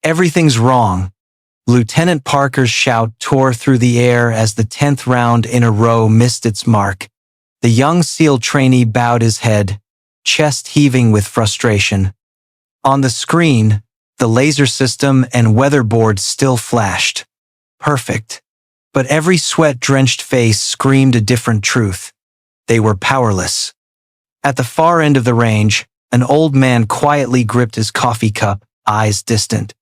Everything's wrong. Lieutenant Parker's shout tore through the air as the 10th round in a row missed its mark. The young SEAL trainee bowed his head, chest heaving with frustration. On the screen, the laser system and weatherboard still flashed. Perfect. But every sweat-drenched face screamed a different truth. They were powerless. At the far end of the range, an old man quietly gripped his coffee cup, eyes distant.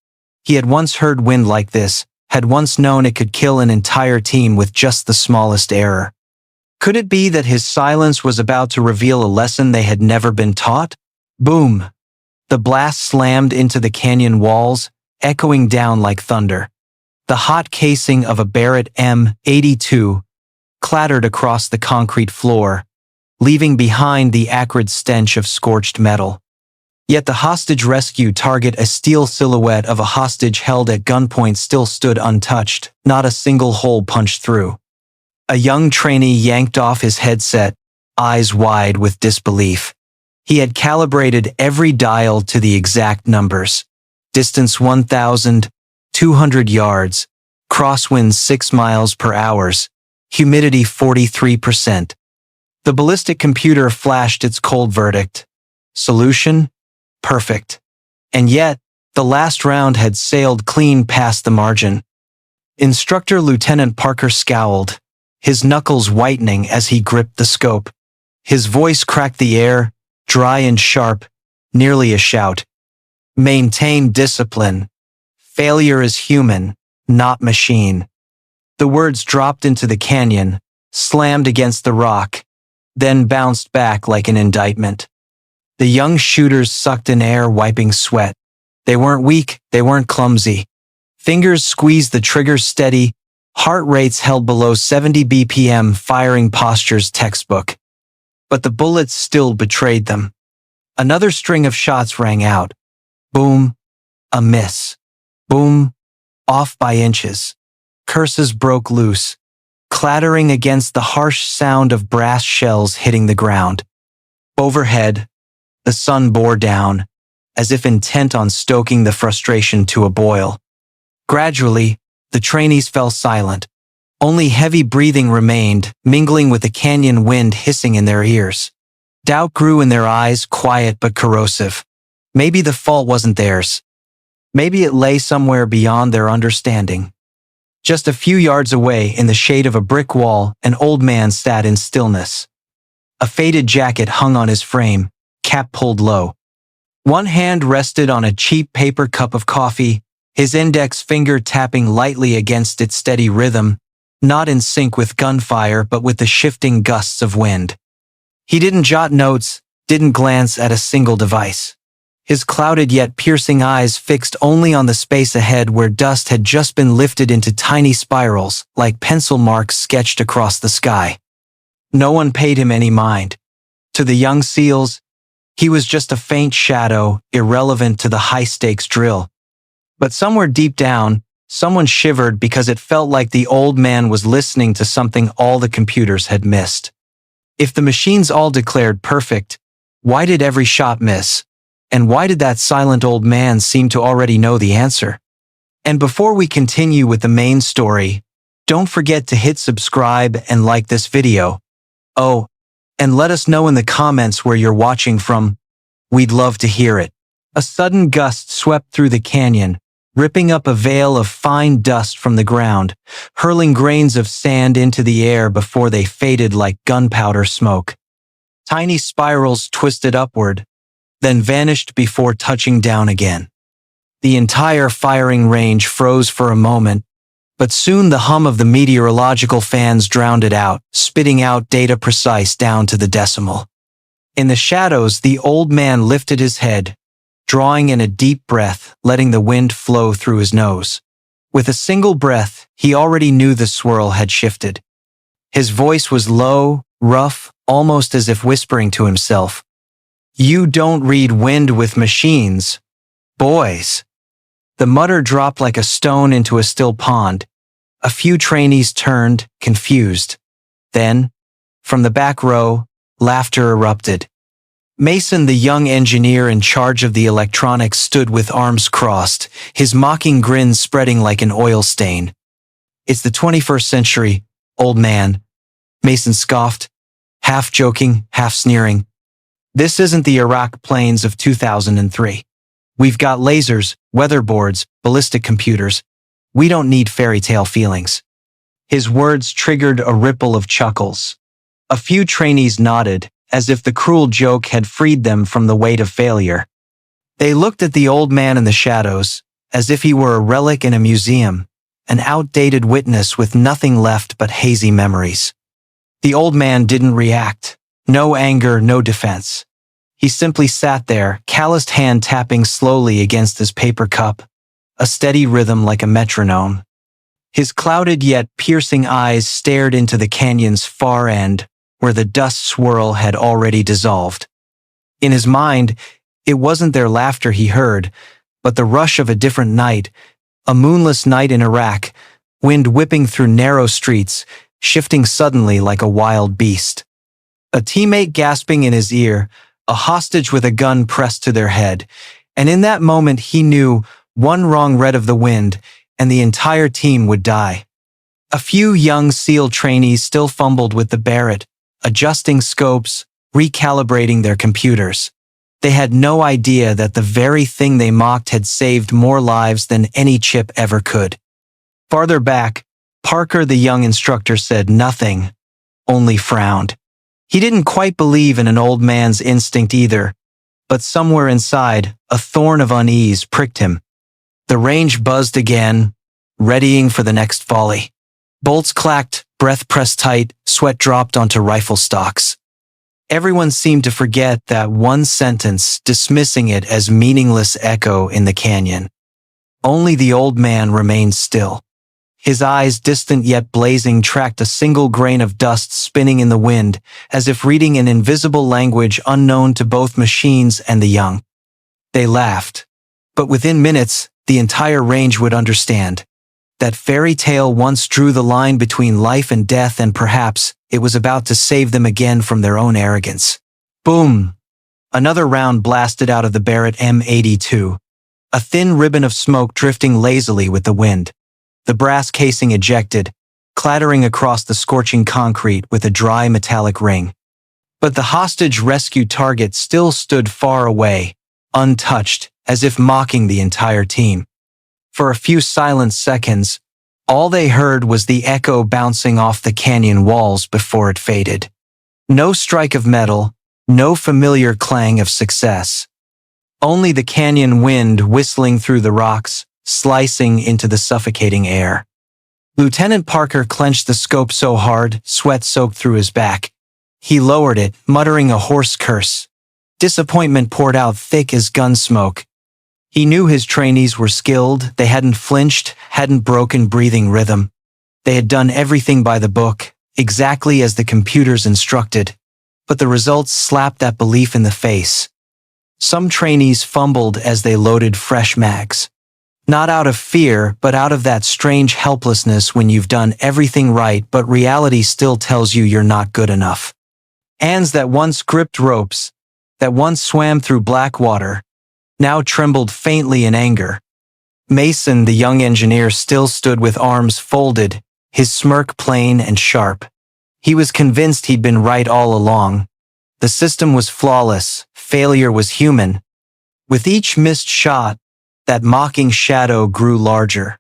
He had once heard wind like this, had once known it could kill an entire team with just the smallest error. Could it be that his silence was about to reveal a lesson they had never been taught? Boom! The blast slammed into the canyon walls, echoing down like thunder. The hot casing of a Barrett M82 clattered across the concrete floor, leaving behind the acrid stench of scorched metal. Yet the hostage rescue target, a steel silhouette of a hostage held at gunpoint, still stood untouched, not a single hole punched through. A young trainee yanked off his headset, eyes wide with disbelief. He had calibrated every dial to the exact numbers. Distance 1,200 yards, crosswind 6 miles per hour, humidity 43%. The ballistic computer flashed its cold verdict. Solution? Perfect. And yet, the last round had sailed clean past the margin. Instructor Lieutenant Parker scowled, his knuckles whitening as he gripped the scope. His voice cracked the air, dry and sharp, nearly a shout. Maintain discipline. Failure is human, not machine. The words dropped into the canyon, slammed against the rock, then bounced back like an indictment. The young shooters sucked in air, wiping sweat. They weren't weak, they weren't clumsy. Fingers squeezed the trigger steady, heart rates held below 70 BPM, firing postures textbook. But the bullets still betrayed them. Another string of shots rang out. Boom, a miss. Boom, off by inches. Curses broke loose, clattering against the harsh sound of brass shells hitting the ground. Overhead, the sun bore down, as if intent on stoking the frustration to a boil. Gradually, the trainees fell silent. Only heavy breathing remained, mingling with the canyon wind hissing in their ears. Doubt grew in their eyes, quiet but corrosive. Maybe the fault wasn't theirs. Maybe it lay somewhere beyond their understanding. Just a few yards away, in the shade of a brick wall, an old man sat in stillness. A faded jacket hung on his frame, cap pulled low. One hand rested on a cheap paper cup of coffee, his index finger tapping lightly against its steady rhythm, not in sync with gunfire but with the shifting gusts of wind. He didn't jot notes, didn't glance at a single device. His clouded yet piercing eyes fixed only on the space ahead, where dust had just been lifted into tiny spirals, like pencil marks sketched across the sky. No one paid him any mind. To the young SEALs, he was just a faint shadow, irrelevant to the high-stakes drill. But somewhere deep down, someone shivered because it felt like the old man was listening to something all the computers had missed. If the machines all declared perfect, why did every shot miss? And why did that silent old man seem to already know the answer? And before we continue with the main story, don't forget to hit subscribe and like this video. Oh, and let us know in the comments where you're watching from. We'd love to hear it. A sudden gust swept through the canyon, ripping up a veil of fine dust from the ground, hurling grains of sand into the air before they faded like gunpowder smoke. Tiny spirals twisted upward, then vanished before touching down again. The entire firing range froze for a moment, but soon the hum of the meteorological fans drowned it out, spitting out data precise down to the decimal. In the shadows, the old man lifted his head, drawing in a deep breath, letting the wind flow through his nose. With a single breath, he already knew the swirl had shifted. His voice was low, rough, almost as if whispering to himself. You don't read wind with machines, boys. The mutter dropped like a stone into a still pond. A few trainees turned, confused. Then, from the back row, laughter erupted. Mason, the young engineer in charge of the electronics, stood with arms crossed, his mocking grin spreading like an oil stain. "It's the 21st century, old man," Mason scoffed, half joking, half sneering. "This isn't the Iraq plains of 2003. We've got lasers, weatherboards, ballistic computers. We don't need fairy tale feelings." His words triggered a ripple of chuckles. A few trainees nodded, as if the cruel joke had freed them from the weight of failure. They looked at the old man in the shadows, as if he were a relic in a museum, an outdated witness with nothing left but hazy memories. The old man didn't react. No anger, no defense. He simply sat there, calloused hand tapping slowly against his paper cup, a steady rhythm like a metronome. His clouded yet piercing eyes stared into the canyon's far end, where the dust swirl had already dissolved. In his mind, it wasn't their laughter he heard, but the rush of a different night, a moonless night in Iraq, wind whipping through narrow streets, shifting suddenly like a wild beast. A teammate gasping in his ear, a hostage with a gun pressed to their head, and in that moment he knew one wrong read of the wind, and the entire team would die. A few young SEAL trainees still fumbled with the Barrett, adjusting scopes, recalibrating their computers. They had no idea that the very thing they mocked had saved more lives than any chip ever could. Farther back, Parker, the young instructor, said nothing, only frowned. He didn't quite believe in an old man's instinct either, but somewhere inside, a thorn of unease pricked him. The range buzzed again, readying for the next volley. Bolts clacked, breath pressed tight, sweat dropped onto rifle stocks. Everyone seemed to forget that one sentence, dismissing it as meaningless echo in the canyon. Only the old man remained still. His eyes, distant yet blazing, tracked a single grain of dust spinning in the wind, as if reading an invisible language unknown to both machines and the young. They laughed. But within minutes, the entire range would understand. That fairy tale once drew the line between life and death, and perhaps it was about to save them again from their own arrogance. Boom! Another round blasted out of the Barrett M82, a thin ribbon of smoke drifting lazily with the wind. The brass casing ejected, clattering across the scorching concrete with a dry metallic ring. But the hostage rescue target still stood far away, untouched, as if mocking the entire team. For a few silent seconds, all they heard was the echo bouncing off the canyon walls before it faded. No strike of metal, no familiar clang of success. Only the canyon wind whistling through the rocks, slicing into the suffocating air. Lieutenant Parker clenched the scope so hard, sweat soaked through his back. He lowered it, muttering a hoarse curse. Disappointment poured out thick as gun smoke. He knew his trainees were skilled, they hadn't flinched, hadn't broken breathing rhythm. They had done everything by the book, exactly as the computers instructed. But the results slapped that belief in the face. Some trainees fumbled as they loaded fresh mags. Not out of fear, but out of that strange helplessness when you've done everything right but reality still tells you you're not good enough. Hands that once gripped ropes, that once swam through black water, now trembled faintly in anger. Mason, the young engineer, still stood with arms folded, his smirk plain and sharp. He was convinced he'd been right all along. The system was flawless, failure was human. With each missed shot, that mocking shadow grew larger.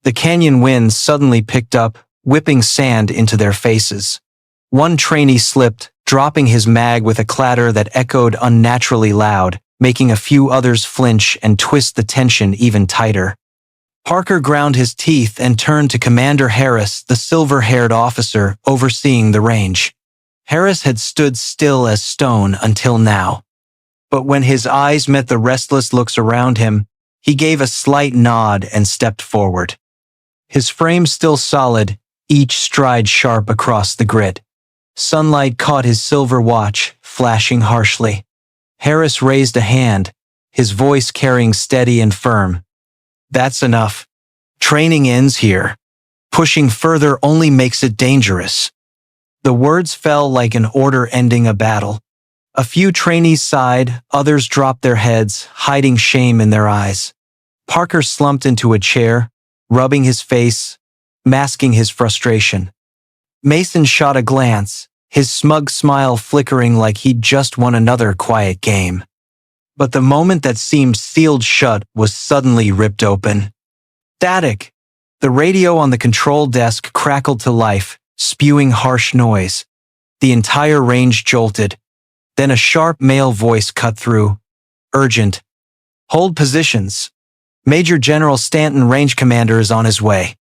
The canyon wind suddenly picked up, whipping sand into their faces. One trainee slipped, dropping his mag with a clatter that echoed unnaturally loud, making a few others flinch and twist the tension even tighter. Parker ground his teeth and turned to Commander Harris, the silver-haired officer overseeing the range. Harris had stood still as stone until now. But when his eyes met the restless looks around him, he gave a slight nod and stepped forward. His frame still solid, each stride sharp across the grit. Sunlight caught his silver watch, flashing harshly. Harris raised a hand, his voice carrying steady and firm. "That's enough. Training ends here. Pushing further only makes it dangerous." The words fell like an order ending a battle. A few trainees sighed, others dropped their heads, hiding shame in their eyes. Parker slumped into a chair, rubbing his face, masking his frustration. Mason shot a glance, his smug smile flickering like he'd just won another quiet game. But the moment that seemed sealed shut was suddenly ripped open. Static! The radio on the control desk crackled to life, spewing harsh noise. The entire range jolted. Then a sharp male voice cut through. Urgent. Hold positions. Major General Stanton, range commander, is on his way.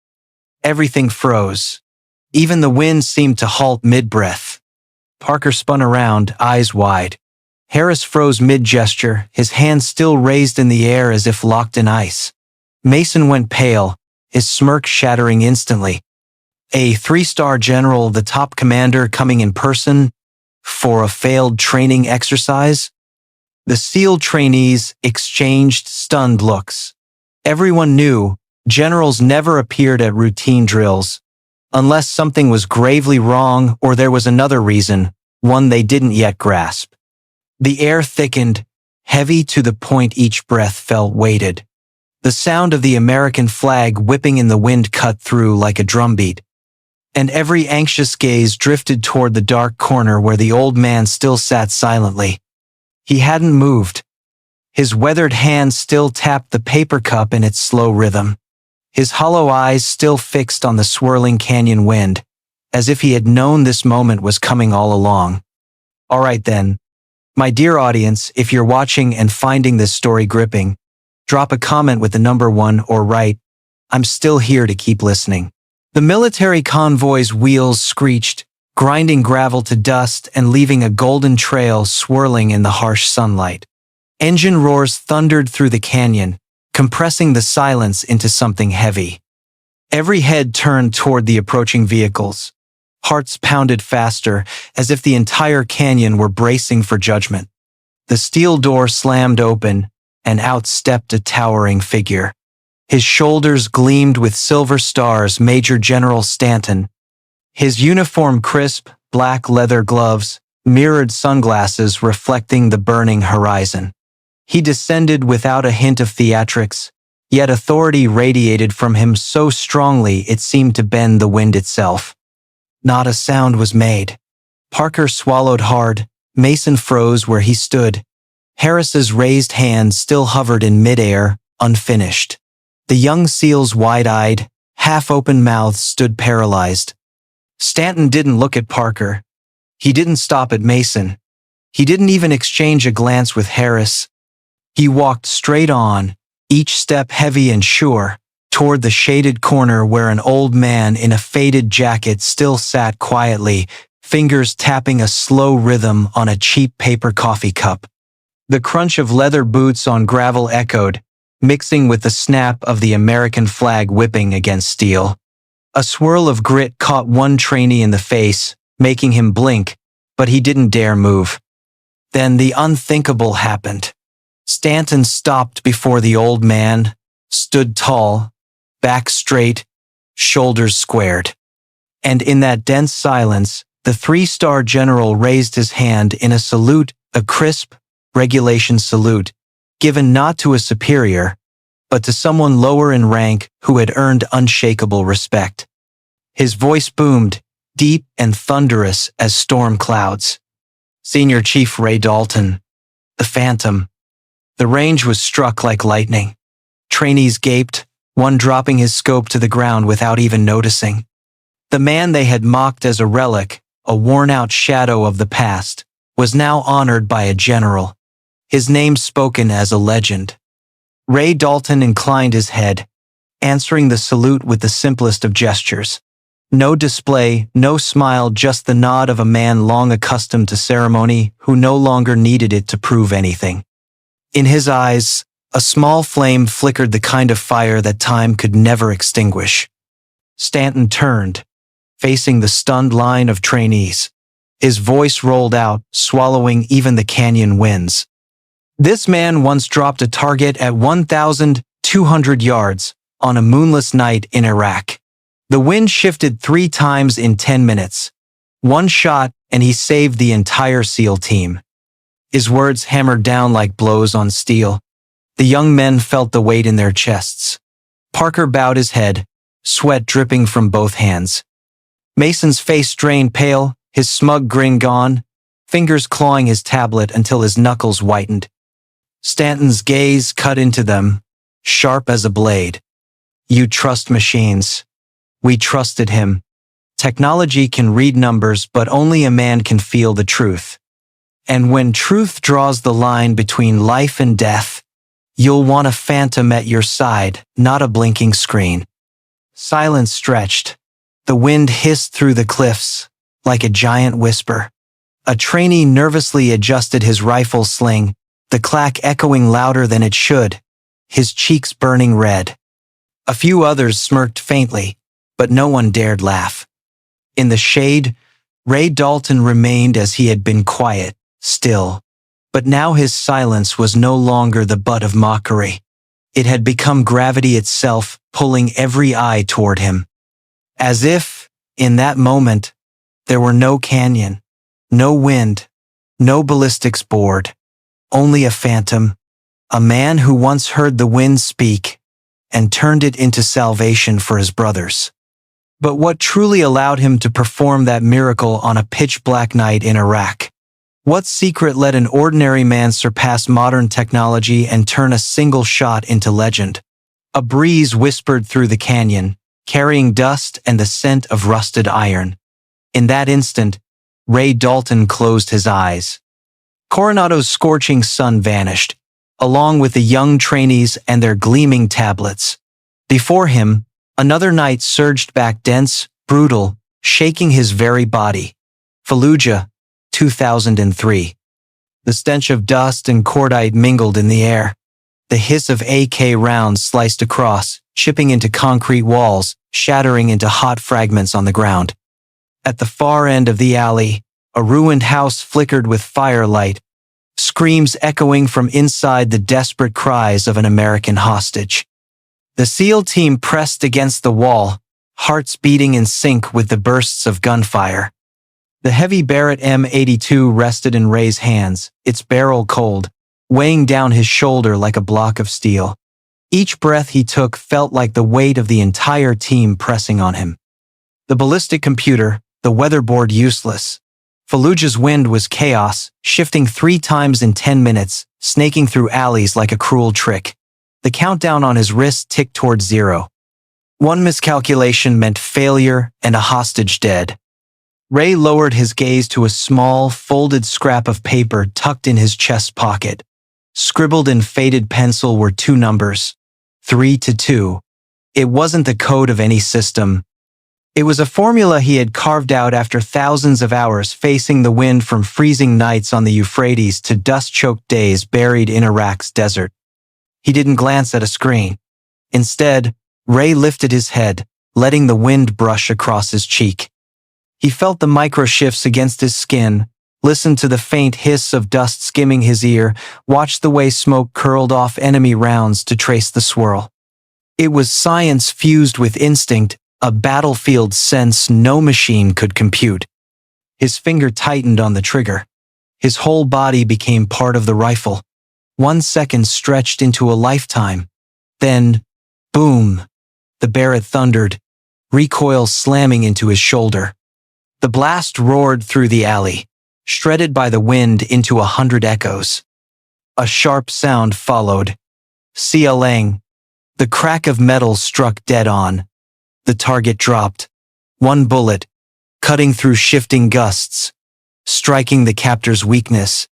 Everything froze. Even the wind seemed to halt mid-breath. Parker spun around, eyes wide. Harris froze mid-gesture, his hand still raised in the air as if locked in ice. Mason went pale, his smirk shattering instantly. A 3-star general, the top commander, coming in person for a failed training exercise? The SEAL trainees exchanged stunned looks. Everyone knew generals never appeared at routine drills, unless something was gravely wrong or there was another reason, one they didn't yet grasp. The air thickened, heavy to the point each breath felt weighted. The sound of the American flag whipping in the wind cut through like a drumbeat, and every anxious gaze drifted toward the dark corner where the old man still sat silently. He hadn't moved. His weathered hand still tapped the paper cup in its slow rhythm. His hollow eyes still fixed on the swirling canyon wind, as if he had known this moment was coming all along. All right then. My dear audience, if you're watching and finding this story gripping, drop a comment with the number 1 or write, "I'm still here to keep listening." The military convoy's wheels screeched, grinding gravel to dust and leaving a golden trail swirling in the harsh sunlight. Engine roars thundered through the canyon, compressing the silence into something heavy. Every head turned toward the approaching vehicles. Hearts pounded faster, as if the entire canyon were bracing for judgment. The steel door slammed open, and out stepped a towering figure. His shoulders gleamed with silver stars, Major General Stanton. His uniform crisp, black leather gloves, mirrored sunglasses reflecting the burning horizon. He descended without a hint of theatrics, yet authority radiated from him so strongly it seemed to bend the wind itself. Not a sound was made. Parker swallowed hard, Mason froze where he stood. Harris's raised hand still hovered in midair, unfinished. The young SEAL's wide-eyed, half-open mouths stood paralyzed. Stanton didn't look at Parker. He didn't stop at Mason. He didn't even exchange a glance with Harris. He walked straight on, each step heavy and sure, toward the shaded corner where an old man in a faded jacket still sat quietly, fingers tapping a slow rhythm on a cheap paper coffee cup. The crunch of leather boots on gravel echoed, mixing with the snap of the American flag whipping against steel. A swirl of grit caught one trainee in the face, making him blink, but he didn't dare move. Then the unthinkable happened. Stanton stopped before the old man, stood tall, back straight, shoulders squared. And in that dense silence, the 3-star general raised his hand in a salute, a crisp, regulation salute, given not to a superior, but to someone lower in rank who had earned unshakable respect. His voice boomed, deep and thunderous as storm clouds. Senior Chief Ray Dalton, the Phantom. The range was struck like lightning. Trainees gaped, one dropping his scope to the ground without even noticing. The man they had mocked as a relic, a worn-out shadow of the past, was now honored by a general, his name spoken as a legend. Ray Dalton inclined his head, answering the salute with the simplest of gestures. No display, no smile, just the nod of a man long accustomed to ceremony who no longer needed it to prove anything. In his eyes, a small flame flickered, the kind of fire that time could never extinguish. Stanton turned, facing the stunned line of trainees. His voice rolled out, swallowing even the canyon winds. This man once dropped a target at 1,200 yards on a moonless night in Iraq. The wind shifted 3 times in 10 minutes. One shot, and he saved the entire SEAL team. His words hammered down like blows on steel. The young men felt the weight in their chests. Parker bowed his head, sweat dripping from both hands. Mason's face drained pale, his smug grin gone, fingers clawing his tablet until his knuckles whitened. Stanton's gaze cut into them, sharp as a blade. You trust machines. We trusted him. Technology can read numbers, but only a man can feel the truth. And when truth draws the line between life and death, you'll want a phantom at your side, not a blinking screen. Silence stretched. The wind hissed through the cliffs, like a giant whisper. A trainee nervously adjusted his rifle sling, the clack echoing louder than it should, his cheeks burning red. A few others smirked faintly, but no one dared laugh. In the shade, Ray Dalton remained as he had been, quiet, still. But now his silence was no longer the butt of mockery. It had become gravity itself, pulling every eye toward him. As if, in that moment, there were no canyon, no wind, no ballistics board, only a phantom, a man who once heard the wind speak and turned it into salvation for his brothers. But what truly allowed him to perform that miracle on a pitch-black night in Iraq? What secret let an ordinary man surpass modern technology and turn a single shot into legend? A breeze whispered through the canyon, carrying dust and the scent of rusted iron. In that instant, Ray Dalton closed his eyes. Coronado's scorching sun vanished, along with the young trainees and their gleaming tablets. Before him, another night surged back, dense, brutal, shaking his very body. Fallujah, 2003. The stench of dust and cordite mingled in the air. The hiss of AK rounds sliced across, chipping into concrete walls, shattering into hot fragments on the ground. At the far end of the alley, a ruined house flickered with firelight, screams echoing from inside the desperate cries of an American hostage. The SEAL team pressed against the wall, hearts beating in sync with the bursts of gunfire. The heavy Barrett M82 rested in Ray's hands, its barrel cold, weighing down his shoulder like a block of steel. Each breath he took felt like the weight of the entire team pressing on him. The ballistic computer, the weatherboard useless. Fallujah's wind was chaos, shifting 3 times in 10 minutes, snaking through alleys like a cruel trick. The countdown on his wrist ticked toward 0. One miscalculation meant failure and a hostage dead. Ray lowered his gaze to a small, folded scrap of paper tucked in his chest pocket. Scribbled in faded pencil were 2 numbers, 3 to 2. It wasn't the code of any system. It was a formula he had carved out after thousands of hours facing the wind, from freezing nights on the Euphrates to dust-choked days buried in Iraq's desert. He didn't glance at a screen. Instead, Ray lifted his head, letting the wind brush across his cheek. He felt the micro-shifts against his skin, listened to the faint hiss of dust skimming his ear, watched the way smoke curled off enemy rounds to trace the swirl. It was science fused with instinct, a battlefield sense no machine could compute. His finger tightened on the trigger. His whole body became part of the rifle. 1 second stretched into a lifetime. Then, boom! The Barrett thundered, recoil slamming into his shoulder. The blast roared through the alley, shredded by the wind into 100 echoes. A sharp sound followed. Sealang. The crack of metal struck dead on. The target dropped. 1 bullet, cutting through shifting gusts, striking the captor's weakness.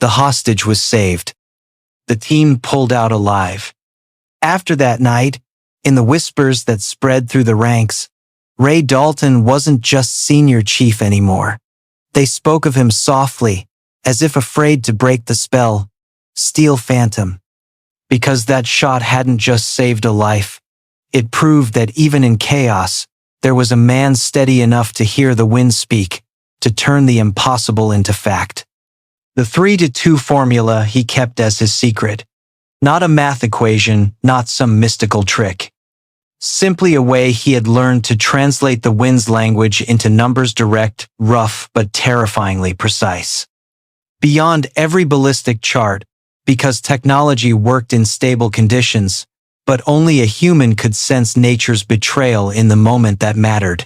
The hostage was saved. The team pulled out alive. After that night, in the whispers that spread through the ranks, Ray Dalton wasn't just senior chief anymore. They spoke of him softly, as if afraid to break the spell, Steel Phantom. Because that shot hadn't just saved a life. It proved that even in chaos, there was a man steady enough to hear the wind speak, to turn the impossible into fact. The 3 to 2 formula he kept as his secret. Not a math equation, not some mystical trick. Simply a way he had learned to translate the wind's language into numbers, direct, rough, but terrifyingly precise. beyond every ballistic chart, because technology worked in stable conditions, but only a human could sense nature's betrayal in the moment that mattered.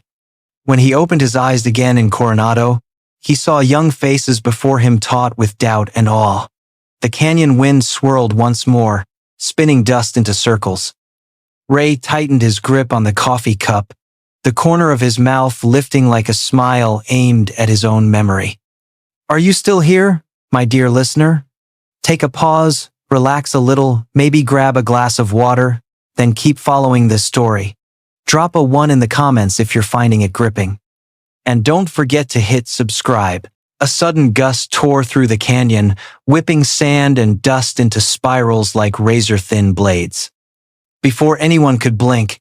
When he opened his eyes again in Coronado, he saw young faces before him taut with doubt and awe. The canyon wind swirled once more, spinning dust into circles. Ray tightened his grip on the coffee cup, the corner of his mouth lifting like a smile aimed at his own memory. Are you still here, my dear listener? Take a pause, relax a little, maybe grab a glass of water, then keep following this story. Drop a 1 in the comments if you're finding it gripping. And don't forget to hit subscribe. A sudden gust tore through the canyon, whipping sand and dust into spirals like razor-thin blades. Before anyone could blink,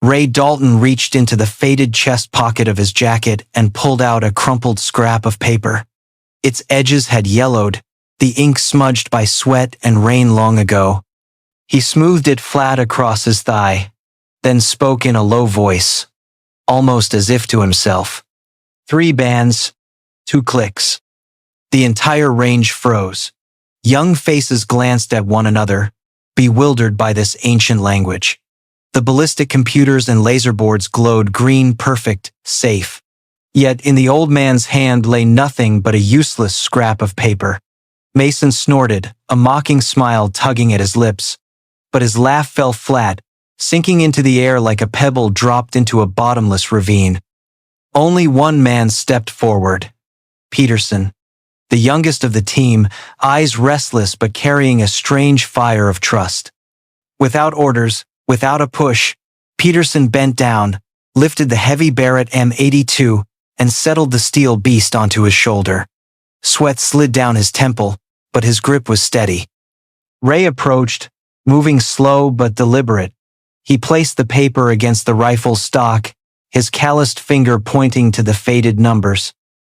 Ray Dalton reached into the faded chest pocket of his jacket and pulled out a crumpled scrap of paper. Its edges had yellowed, the ink smudged by sweat and rain long ago. He smoothed it flat across his thigh, then spoke in a low voice, almost as if to himself. 3 bands, 2 clicks. The entire range froze. Young faces glanced at one another, bewildered by this ancient language. The ballistic computers and laser boards glowed green, perfect, safe. Yet in the old man's hand lay nothing but a useless scrap of paper. Mason snorted, a mocking smile tugging at his lips. But his laugh fell flat, sinking into the air like a pebble dropped into a bottomless ravine. Only one man stepped forward. Peterson, the youngest of the team, eyes restless but carrying a strange fire of trust. Without orders, without a push, Peterson bent down, lifted the heavy Barrett M82, and settled the steel beast onto his shoulder. Sweat slid down his temple, but his grip was steady. Ray approached, moving slow but deliberate. He placed the paper against the rifle's stock, his calloused finger pointing to the faded numbers.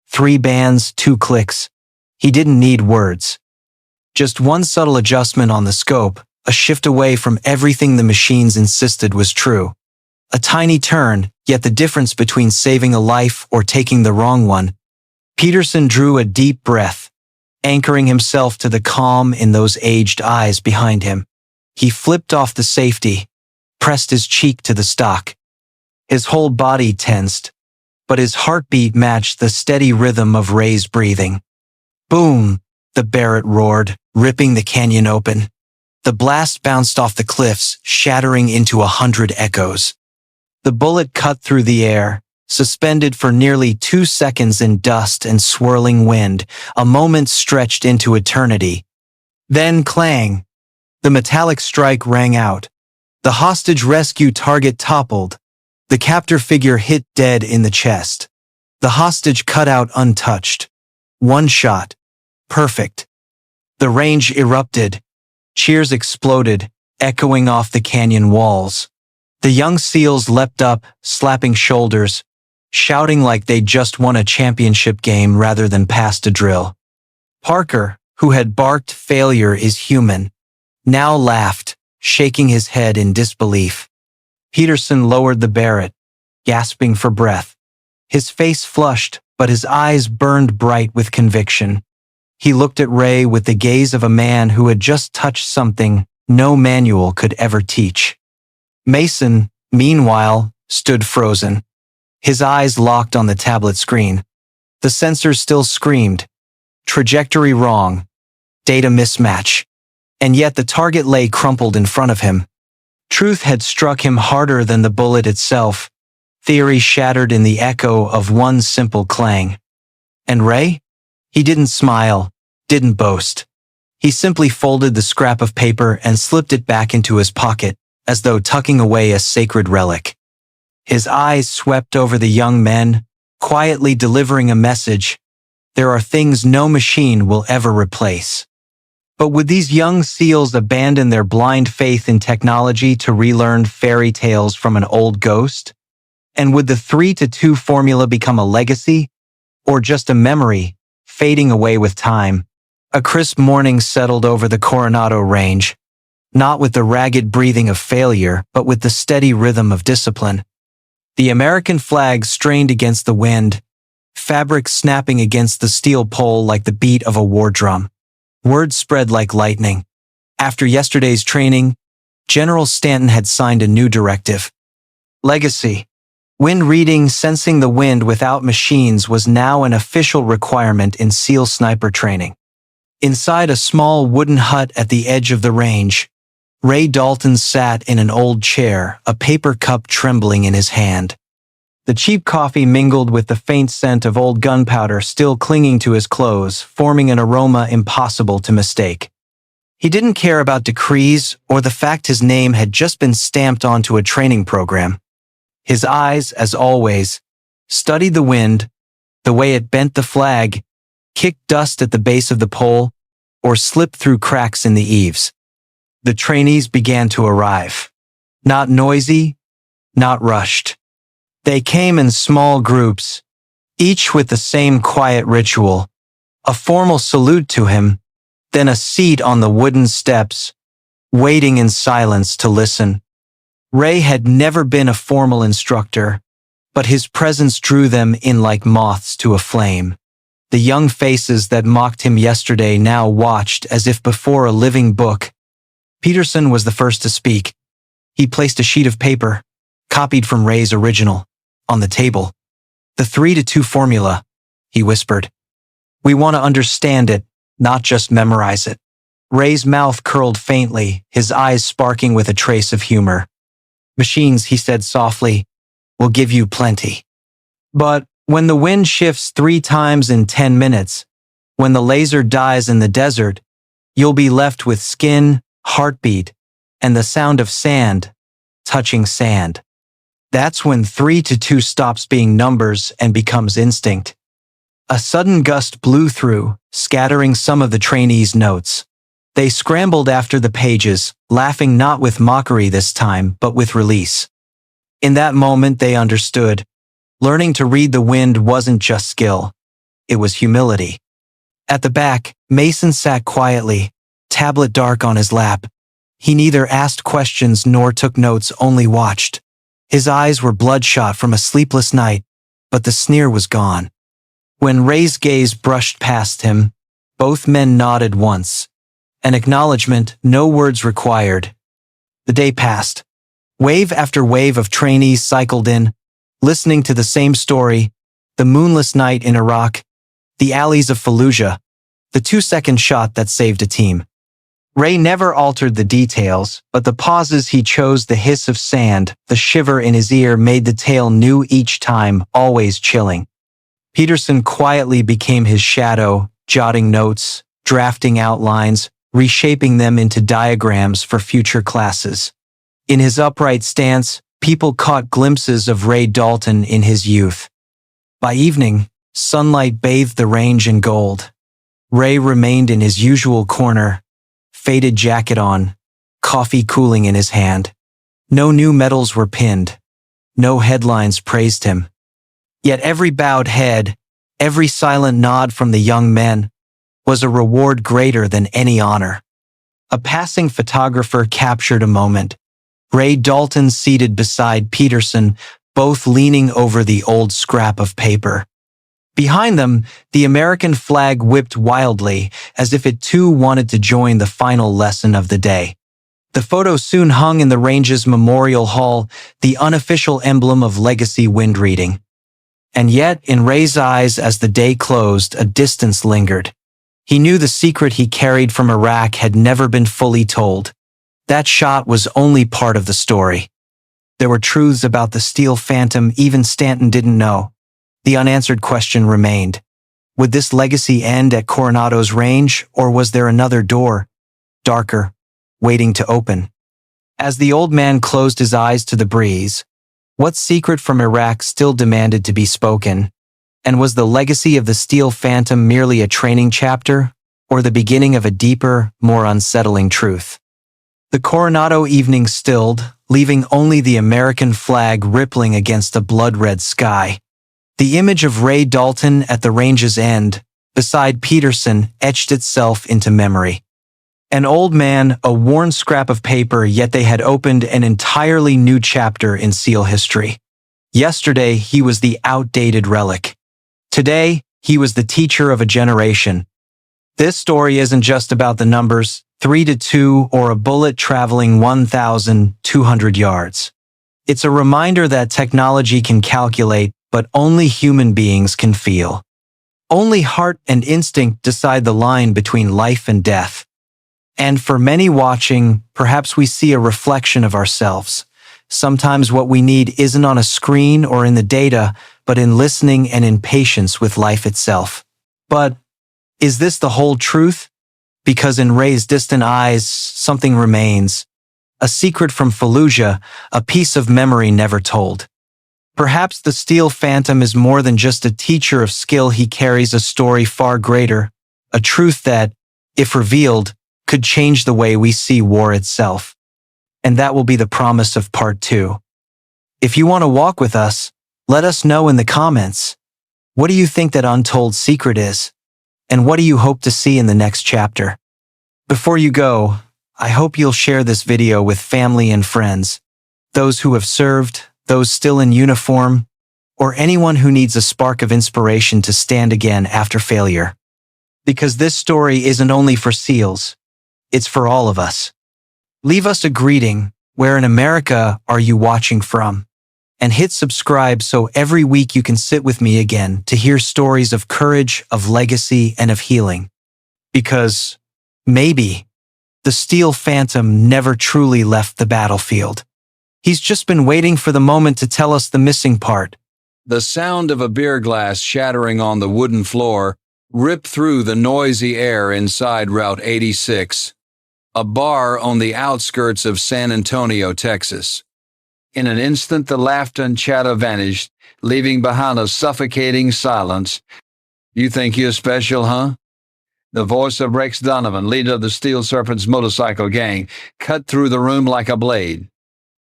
3 bands, 2 clicks. He didn't need words. Just one subtle adjustment on the scope, a shift away from everything the machines insisted was true. A tiny turn, yet the difference between saving a life or taking the wrong one. Peterson drew a deep breath, anchoring himself to the calm in those aged eyes behind him. He flipped off the safety, pressed his cheek to the stock. His whole body tensed, but his heartbeat matched the steady rhythm of Ray's breathing. Boom! The Barrett roared, ripping the canyon open. The blast bounced off the cliffs, shattering into 100 echoes. The bullet cut through the air, suspended for nearly 2 seconds in dust and swirling wind, a moment stretched into eternity. Then clang! The metallic strike rang out. The hostage rescue target toppled. The captor figure hit dead in the chest. The hostage cut out untouched. 1 shot. Perfect. The range erupted. Cheers exploded, echoing off the canyon walls. The young SEALs leapt up, slapping shoulders, shouting like they'd just won a championship game rather than passed a drill. Parker, who had barked "Failure is human," now laughed, shaking his head in disbelief. Peterson lowered the Barrett, gasping for breath. His face flushed, but his eyes burned bright with conviction. He looked at Ray with the gaze of a man who had just touched something no manual could ever teach. Mason, meanwhile, stood frozen. His eyes locked on the tablet screen. The sensors still screamed. Trajectory wrong. Data mismatch. And yet the target lay crumpled in front of him. Truth had struck him harder than the bullet itself. Theory shattered in the echo of one simple clang. And Ray? He didn't smile, didn't boast. He simply folded the scrap of paper and slipped it back into his pocket, as though tucking away a sacred relic. His eyes swept over the young men, quietly delivering a message. There are things no machine will ever replace. But would these young SEALs abandon their blind faith in technology to relearn fairy tales from an old ghost? And would the 3-2 formula become a legacy, or just a memory, fading away with time? A crisp morning settled over the Coronado Range, not with the ragged breathing of failure, but with the steady rhythm of discipline. The American flag strained against the wind, fabric snapping against the steel pole like the beat of a war drum. Word spread like lightning. After yesterday's training, General Stanton had signed a new directive. Legacy. Wind reading, sensing the wind without machines was now an official requirement in SEAL sniper training. Inside a small wooden hut at the edge of the range, Ray Dalton sat in an old chair, a paper cup trembling in his hand. The cheap coffee mingled with the faint scent of old gunpowder still clinging to his clothes, forming an aroma impossible to mistake. He didn't care about decrees or the fact his name had just been stamped onto a training program. His eyes, as always, studied the wind, the way it bent the flag, kicked dust at the base of the pole, or slipped through cracks in the eaves. The trainees began to arrive. Not noisy, not rushed. They came in small groups, each with the same quiet ritual, a formal salute to him, then a seat on the wooden steps, waiting in silence to listen. Ray had never been a formal instructor, but his presence drew them in like moths to a flame. The young faces that mocked him yesterday now watched as if before a living book. Peterson was the first to speak. He placed a sheet of paper, copied from Ray's original, on the table. "The 3-2 formula," he whispered. "We want to understand it, not just memorize it." Ray's mouth curled faintly, his eyes sparking with a trace of humor. "Machines," he said softly, "will give you plenty. But when the wind shifts 3 times in 10 minutes, when the laser dies in the desert, you'll be left with skin, heartbeat, and the sound of sand touching sand. That's when 3-2 stops being numbers and becomes instinct." A sudden gust blew through, scattering some of the trainees' notes. They scrambled after the pages, laughing not with mockery this time, but with release. In that moment they understood. Learning to read the wind wasn't just skill. It was humility. At the back, Mason sat quietly, tablet dark on his lap. He neither asked questions nor took notes, only watched. His eyes were bloodshot from a sleepless night, but the sneer was gone. When Ray's gaze brushed past him, both men nodded once. An acknowledgement, no words required. The day passed. Wave after wave of trainees cycled in, listening to the same story: the moonless night in Iraq, the alleys of Fallujah, the 2-second shot that saved a team. Ray never altered the details, but the pauses he chose, the hiss of sand, the shiver in his ear made the tale new each time, always chilling. Peterson quietly became his shadow, jotting notes, drafting outlines, reshaping them into diagrams for future classes. In his upright stance, people caught glimpses of Ray Dalton in his youth. By evening, sunlight bathed the range in gold. Ray remained in his usual corner, faded jacket on, coffee cooling in his hand. No new medals were pinned. No headlines praised him. Yet every bowed head, every silent nod from the young men, was a reward greater than any honor. A passing photographer captured a moment. Ray Dalton seated beside Peterson, both leaning over the old scrap of paper. Behind them, the American flag whipped wildly, as if it too wanted to join the final lesson of the day. The photo soon hung in the range's Memorial Hall, the unofficial emblem of legacy wind reading. And yet, in Ray's eyes as the day closed, a distance lingered. He knew the secret he carried from Iraq had never been fully told. That shot was only part of the story. There were truths about the Steel Phantom even Stanton didn't know. The unanswered question remained. Would this legacy end at Coronado's range, or was there another door, darker, waiting to open? As the old man closed his eyes to the breeze, what secret from Iraq still demanded to be spoken? And was the legacy of the Steel Phantom merely a training chapter, or the beginning of a deeper, more unsettling truth? The Coronado evening stilled, leaving only the American flag rippling against a blood-red sky. The image of Ray Dalton at the range's end, beside Peterson, etched itself into memory. An old man, a worn scrap of paper, yet they had opened an entirely new chapter in SEAL history. Yesterday, he was the outdated relic. Today, he was the teacher of a generation. This story isn't just about the numbers, 3 to 2 or a bullet traveling 1,200 yards. It's a reminder that technology can calculate, but only human beings can feel. Only heart and instinct decide the line between life and death. And for many watching, perhaps we see a reflection of ourselves. Sometimes what we need isn't on a screen or in the data, but in listening and in patience with life itself. But is this the whole truth? Because in Ray's distant eyes, something remains. A secret from Fallujah, a piece of memory never told. Perhaps the Steel Phantom is more than just a teacher of skill. He carries a story far greater, a truth that, if revealed, could change the way we see war itself. And that will be the promise of part 2. If you want to walk with us, let us know in the comments. What do you think that untold secret is? And what do you hope to see in the next chapter? Before you go, I hope you'll share this video with family and friends, those who have served, those still in uniform, or anyone who needs a spark of inspiration to stand again after failure. Because this story isn't only for SEALs, it's for all of us. Leave us a greeting, where in America are you watching from? And hit subscribe so every week you can sit with me again to hear stories of courage, of legacy, and of healing. Because, maybe, the Steel Phantom never truly left the battlefield. He's just been waiting for the moment to tell us the missing part. The sound of a beer glass shattering on the wooden floor ripped through the noisy air inside Route 86, a bar on the outskirts of San Antonio, Texas. In an instant, the laughter and chatter vanished, leaving behind a suffocating silence. "You think you're special, huh?" The voice of Rex Donovan, leader of the Steel Serpents motorcycle gang, cut through the room like a blade.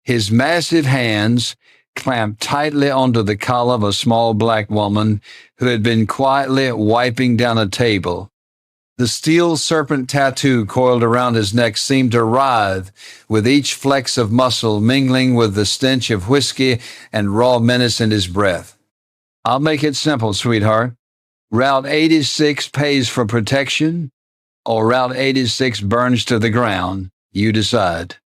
His massive hands clamped tightly onto the collar of a small black woman who had been quietly wiping down a table. The steel serpent tattoo coiled around his neck seemed to writhe, with each flex of muscle mingling with the stench of whiskey and raw menace in his breath. "I'll make it simple, sweetheart. Route 86 pays for protection, or Route 86 burns to the ground. You decide."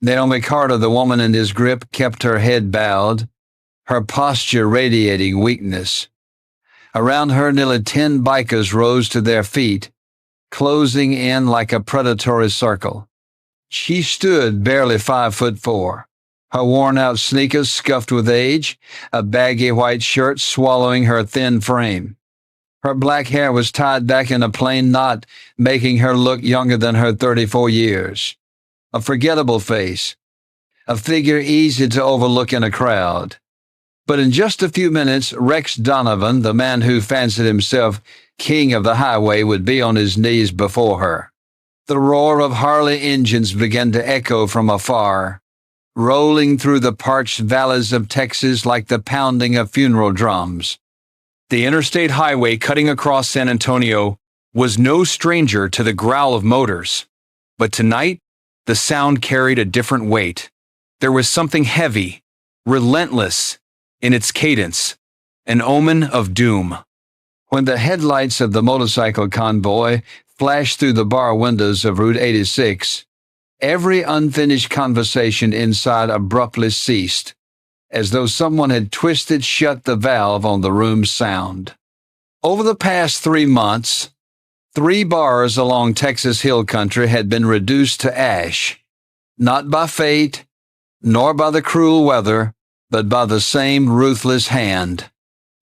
Naomi Carter, the woman in his grip, kept her head bowed, her posture radiating weakness. Around her, nearly 10 bikers rose to their feet, closing in like a predatory circle. She stood barely 5'4", her worn-out sneakers scuffed with age, a baggy white shirt swallowing her thin frame. Her black hair was tied back in a plain knot, making her look younger than her 34 years. A forgettable face, a figure easy to overlook in a crowd. But in just a few minutes, Rex Donovan, the man who fancied himself king of the highway, would be on his knees before her. The roar of Harley engines began to echo from afar, rolling through the parched valleys of Texas like the pounding of funeral drums. The interstate highway cutting across San Antonio was no stranger to the growl of motors. But tonight, the sound carried a different weight. There was something heavy, relentless in its cadence, an omen of doom. When the headlights of the motorcycle convoy flashed through the bar windows of Route 86, every unfinished conversation inside abruptly ceased, as though someone had twisted shut the valve on the room's sound. Over the past 3 months, 3 bars along Texas Hill Country had been reduced to ash, not by fate, nor by the cruel weather, but by the same ruthless hand.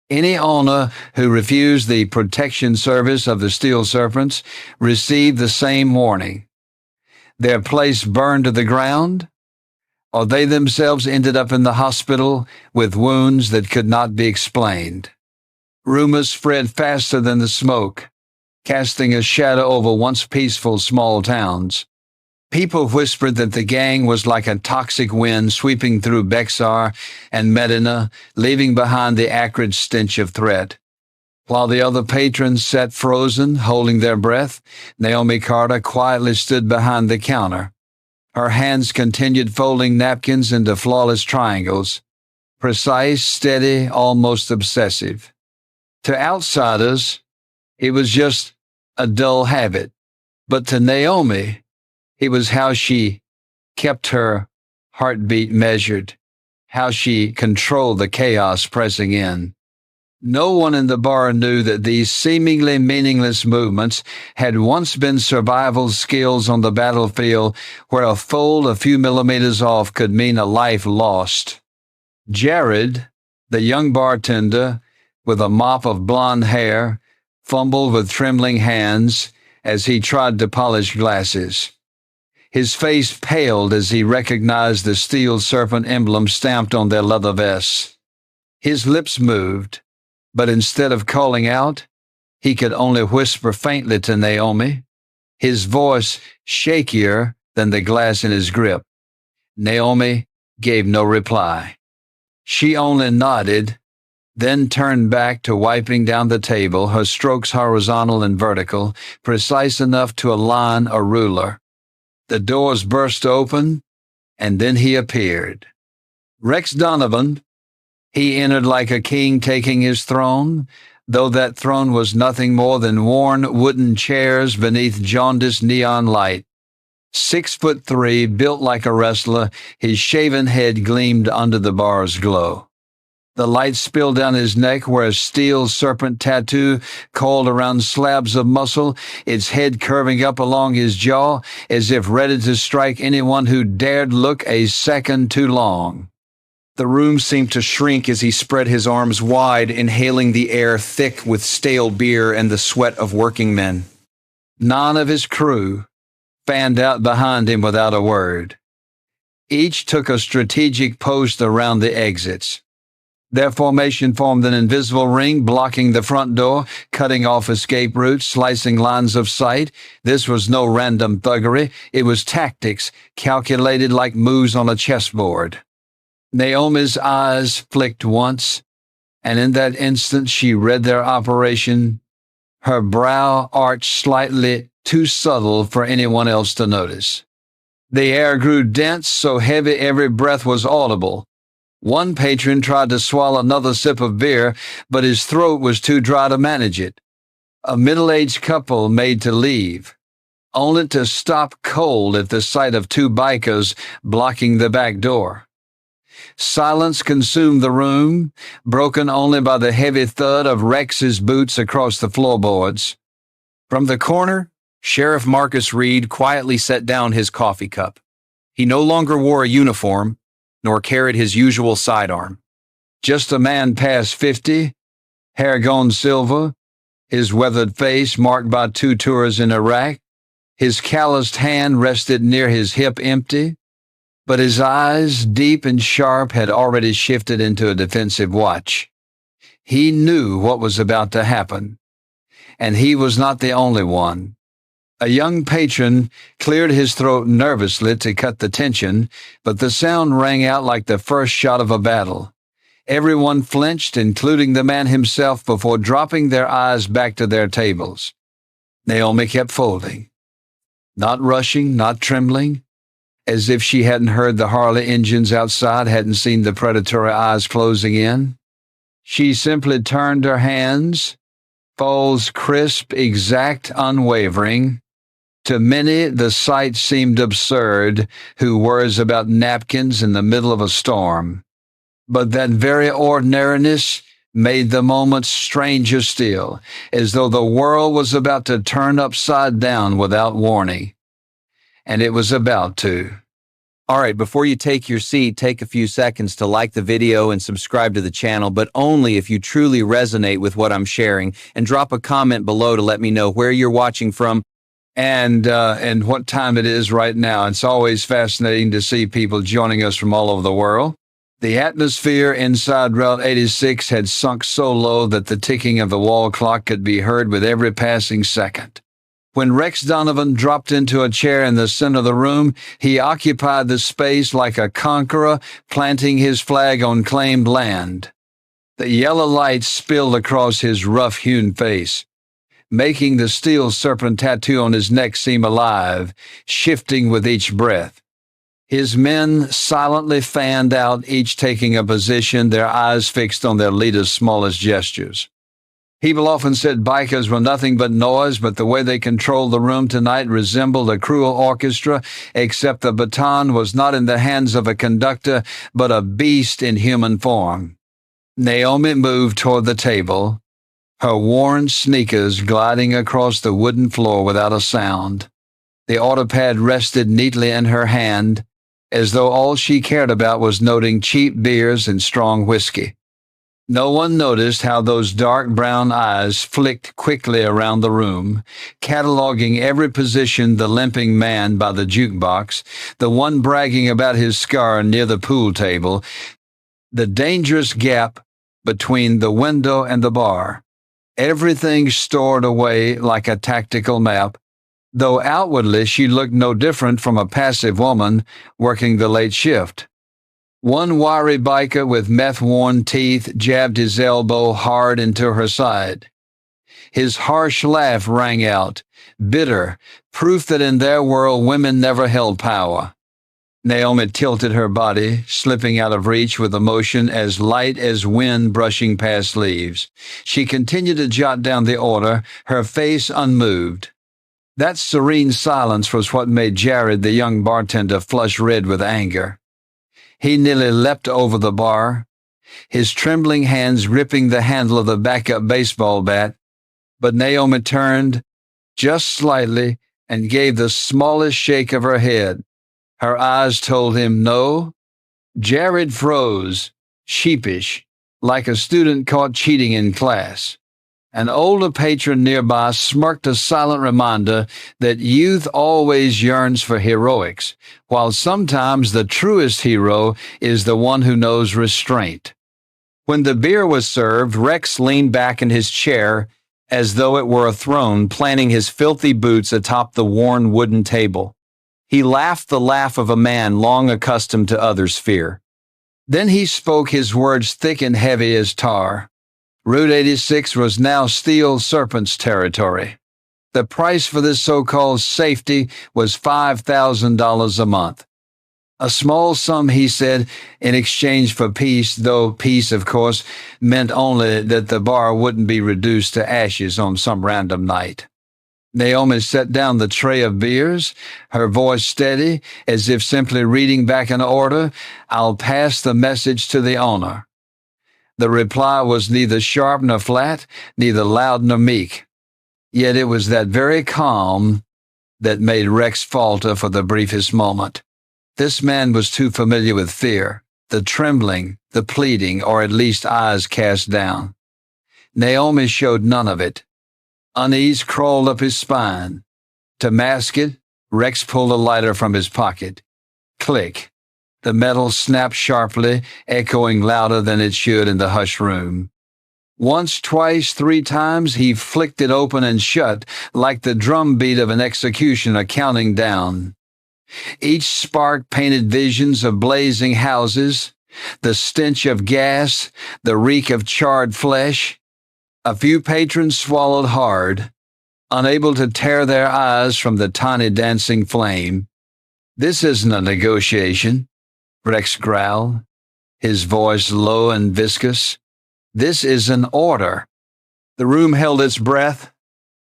Any owner who refused the protection service of the Steel Serpents received the same warning. Their place burned to the ground, or they themselves ended up in the hospital with wounds that could not be explained. Rumors spread faster than the smoke, casting a shadow over once peaceful small towns. People whispered that the gang was like a toxic wind sweeping through Bexar and Medina, leaving behind the acrid stench of threat. While the other patrons sat frozen, holding their breath, Naomi Carter quietly stood behind the counter. Her hands continued folding napkins into flawless triangles, precise, steady, almost obsessive. To outsiders, it was just a dull habit. But to Naomi, it was how she kept her heartbeat measured, how she controlled the chaos pressing in. No one in the bar knew that these seemingly meaningless movements had once been survival skills on the battlefield where a fold a few millimeters off could mean a life lost. Jared, the young bartender, with a mop of blonde hair, fumbled with trembling hands as he tried to polish glasses. His face paled as he recognized the steel serpent emblem stamped on their leather vests. His lips moved, but instead of calling out, he could only whisper faintly to Naomi, his voice shakier than the glass in his grip. Naomi gave no reply. She only nodded, then turned back to wiping down the table, her strokes horizontal and vertical, precise enough to align a ruler. The doors burst open, and then he appeared. Rex Donovan. He entered like a king taking his throne, though that throne was nothing more than worn wooden chairs beneath jaundiced neon light. 6'3", built like a wrestler, his shaven head gleamed under the bar's glow. The light spilled down his neck where a steel serpent tattoo coiled around slabs of muscle, its head curving up along his jaw as if ready to strike anyone who dared look a second too long. The room seemed to shrink as he spread his arms wide, inhaling the air thick with stale beer and the sweat of working men. None of his crew fanned out behind him without a word. Each took a strategic post around the exits. Their formation formed an invisible ring blocking the front door, cutting off escape routes, slicing lines of sight. This was no random thuggery. It was tactics, calculated like moves on a chessboard. Naomi's eyes flicked once, and in that instant she read their operation, her brow arched slightly too subtle for anyone else to notice. The air grew dense, so heavy every breath was audible. One patron tried to swallow another sip of beer, but his throat was too dry to manage it. A middle-aged couple made to leave, only to stop cold at the sight of two bikers blocking the back door. Silence consumed the room, broken only by the heavy thud of Rex's boots across the floorboards. From the corner, Sheriff Marcus Reed quietly set down his coffee cup. He no longer wore a uniform, nor carried his usual sidearm. Just a man past 50, hair gone silver, his weathered face marked by 2 tours in Iraq, his calloused hand rested near his hip empty, but his eyes, deep and sharp, had already shifted into a defensive watch. He knew what was about to happen, and he was not the only one. A young patron cleared his throat nervously to cut the tension, but the sound rang out like the first shot of a battle. Everyone flinched, including the man himself, before dropping their eyes back to their tables. Naomi kept folding, not rushing, not trembling, as if she hadn't heard the Harley engines outside, hadn't seen the predatory eyes closing in. She simply turned her hands, folds crisp, exact, unwavering. To many, the sight seemed absurd, who worries about napkins in the middle of a storm. But that very ordinariness made the moment stranger still, as though the world was about to turn upside down without warning. And it was about to. All right, before you take your seat, take a few seconds to like the video and subscribe to the channel, but only if you truly resonate with what I'm sharing, and drop a comment below to let me know where you're watching from and what time it is right now. It's always fascinating to see people joining us from all over the world. The atmosphere inside Route 86 had sunk so low that the ticking of the wall clock could be heard with every passing second. When Rex Donovan dropped into a chair in the center of the room, he occupied the space like a conqueror planting his flag on claimed land. The yellow light spilled across his rough-hewn face, making the steel serpent tattoo on his neck seem alive, shifting with each breath. His men silently fanned out, each taking a position, their eyes fixed on their leader's smallest gestures. People often said bikers were nothing but noise, but the way they controlled the room tonight resembled a cruel orchestra, except the baton was not in the hands of a conductor, but a beast in human form. Naomi moved toward the table, her worn sneakers gliding across the wooden floor without a sound. The autopad rested neatly in her hand, as though all she cared about was noting cheap beers and strong whiskey. No one noticed how those dark brown eyes flicked quickly around the room, cataloging every position: the limping man by the jukebox, the one bragging about his scar near the pool table, the dangerous gap between the window and the bar. Everything stored away like a tactical map, though outwardly she looked no different from a passive woman working the late shift. One wiry biker with meth-worn teeth jabbed his elbow hard into her side. His harsh laugh rang out, bitter, proof that in their world women never held power. Naomi tilted her body, slipping out of reach with a motion as light as wind brushing past leaves. She continued to jot down the order, her face unmoved. That serene silence was what made Jared, the young bartender, flush red with anger. He nearly leapt over the bar, his trembling hands gripping the handle of the backup baseball bat, but Naomi turned just slightly and gave the smallest shake of her head. Her eyes told him no. Jared froze, sheepish, like a student caught cheating in class. An older patron nearby smirked, a silent reminder that youth always yearns for heroics, while sometimes the truest hero is the one who knows restraint. When the beer was served, Rex leaned back in his chair as though it were a throne, planting his filthy boots atop the worn wooden table. He laughed the laugh of a man long accustomed to others' fear. Then he spoke, his words thick and heavy as tar. Route 86 was now Steel Serpent's territory. The price for this so-called safety was $5,000 a month. A small sum, he said, in exchange for peace, though peace, of course, meant only that the bar wouldn't be reduced to ashes on some random night. Naomi set down the tray of beers, her voice steady, as if simply reading back an order. "I'll pass the message to the owner." The reply was neither sharp nor flat, neither loud nor meek. Yet it was that very calm that made Rex falter for the briefest moment. This man was too familiar with fear, the trembling, the pleading, or at least eyes cast down. Naomi showed none of it. Unease crawled up his spine. To mask it, Rex pulled a lighter from his pocket. Click. The metal snapped sharply, echoing louder than it should in the hushed room. Once, twice, 3 times, he flicked it open and shut, like the drumbeat of an executioner counting down. Each spark painted visions of blazing houses, the stench of gas, the reek of charred flesh. A few patrons swallowed hard, unable to tear their eyes from the tiny dancing flame. "This isn't a negotiation," Rex growled, his voice low and viscous. "This is an order." The room held its breath,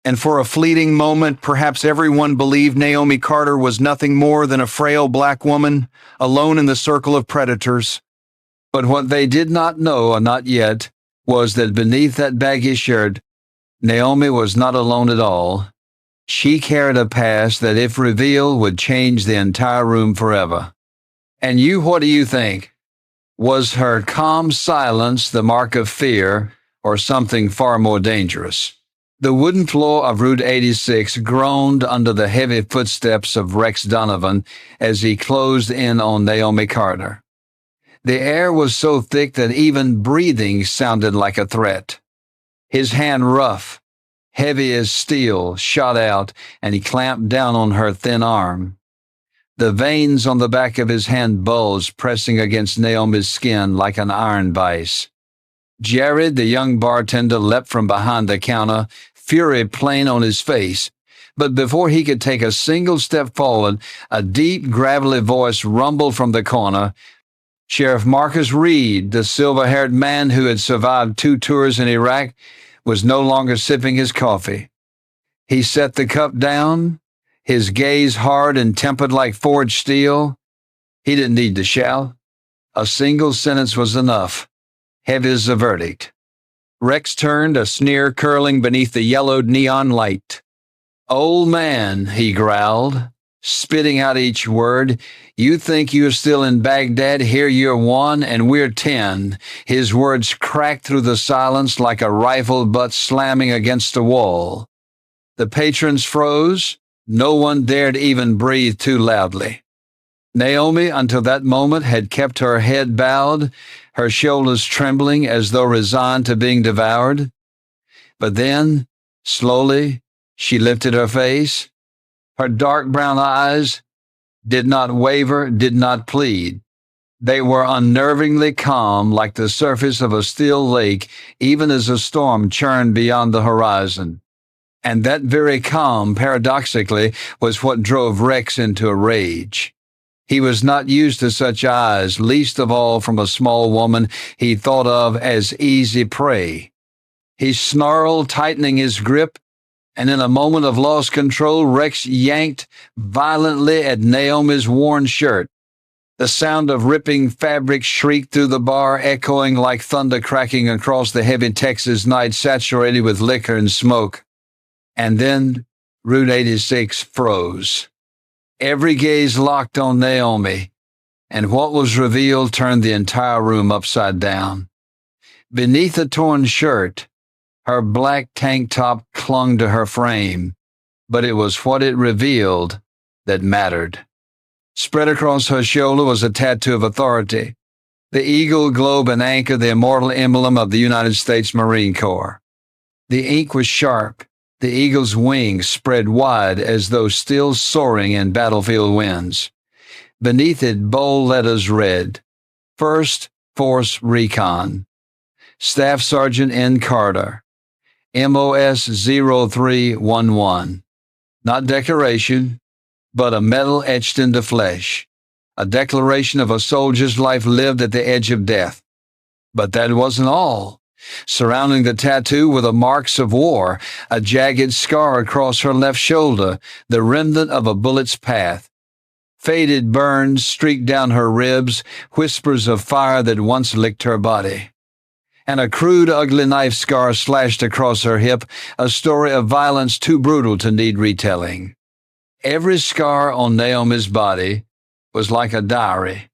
and for a fleeting moment, perhaps everyone believed Naomi Carter was nothing more than a frail black woman, alone in the circle of predators. But what they did not know, or not yet, was that beneath that baggy shirt, Naomi was not alone at all. She carried a past that, if revealed, would change the entire room forever. "And you, what do you think? Was her calm silence the mark of fear, or something far more dangerous?" The wooden floor of Route 86 groaned under the heavy footsteps of Rex Donovan as he closed in on Naomi Carter. The air was so thick that even breathing sounded like a threat. His hand, rough, heavy as steel, shot out, and he clamped down on her thin arm. The veins on the back of his hand bulged, pressing against Naomi's skin like an iron vise. Jared, the young bartender, leapt from behind the counter, fury plain on his face. But before he could take a single step forward, a deep, gravelly voice rumbled from the corner. Sheriff Marcus Reed, the silver-haired man who had survived 2 tours in Iraq, was no longer sipping his coffee. He set the cup down, his gaze hard and tempered like forged steel. He didn't need to shout. A single sentence was enough. Heavy as a verdict. Rex turned, a sneer curling beneath the yellowed neon light. "Old man," he growled, spitting out each word, "you think you're still in Baghdad? Here you're 1 and we're 10. His words cracked through the silence like a rifle butt slamming against a wall. The patrons froze. No one dared even breathe too loudly. Naomi, until that moment, had kept her head bowed, her shoulders trembling as though resigned to being devoured. But then, slowly, she lifted her face. Her dark brown eyes did not waver, did not plead. They were unnervingly calm, like the surface of a still lake, even as a storm churned beyond the horizon. And that very calm, paradoxically, was what drove Rex into a rage. He was not used to such eyes, least of all from a small woman he thought of as easy prey. He snarled, tightening his grip, and in a moment of lost control, Rex yanked violently at Naomi's worn shirt. The sound of ripping fabric shrieked through the bar, echoing like thunder cracking across the heavy Texas night saturated with liquor and smoke. And then Route 86 froze. Every gaze locked on Naomi, and what was revealed turned the entire room upside down. Beneath the torn shirt, her black tank top clung to her frame, but it was what it revealed that mattered. Spread across her shoulder was a tattoo of authority, the eagle, globe, and anchor, the immortal emblem of the United States Marine Corps. The ink was sharp. The eagle's wings spread wide as though still soaring in battlefield winds. Beneath it, bold letters read, "First Force Recon, Staff Sergeant N. Carter, MOS 0311. Not decoration, but a medal etched into flesh, a declaration of a soldier's life lived at the edge of death. But that wasn't all. Surrounding the tattoo were the marks of war, a jagged scar across her left shoulder, the remnant of a bullet's path. Faded burns streaked down her ribs, whispers of fire that once licked her body. And a crude, ugly knife scar slashed across her hip, a story of violence too brutal to need retelling. Every scar on Naomi's body was like a diary,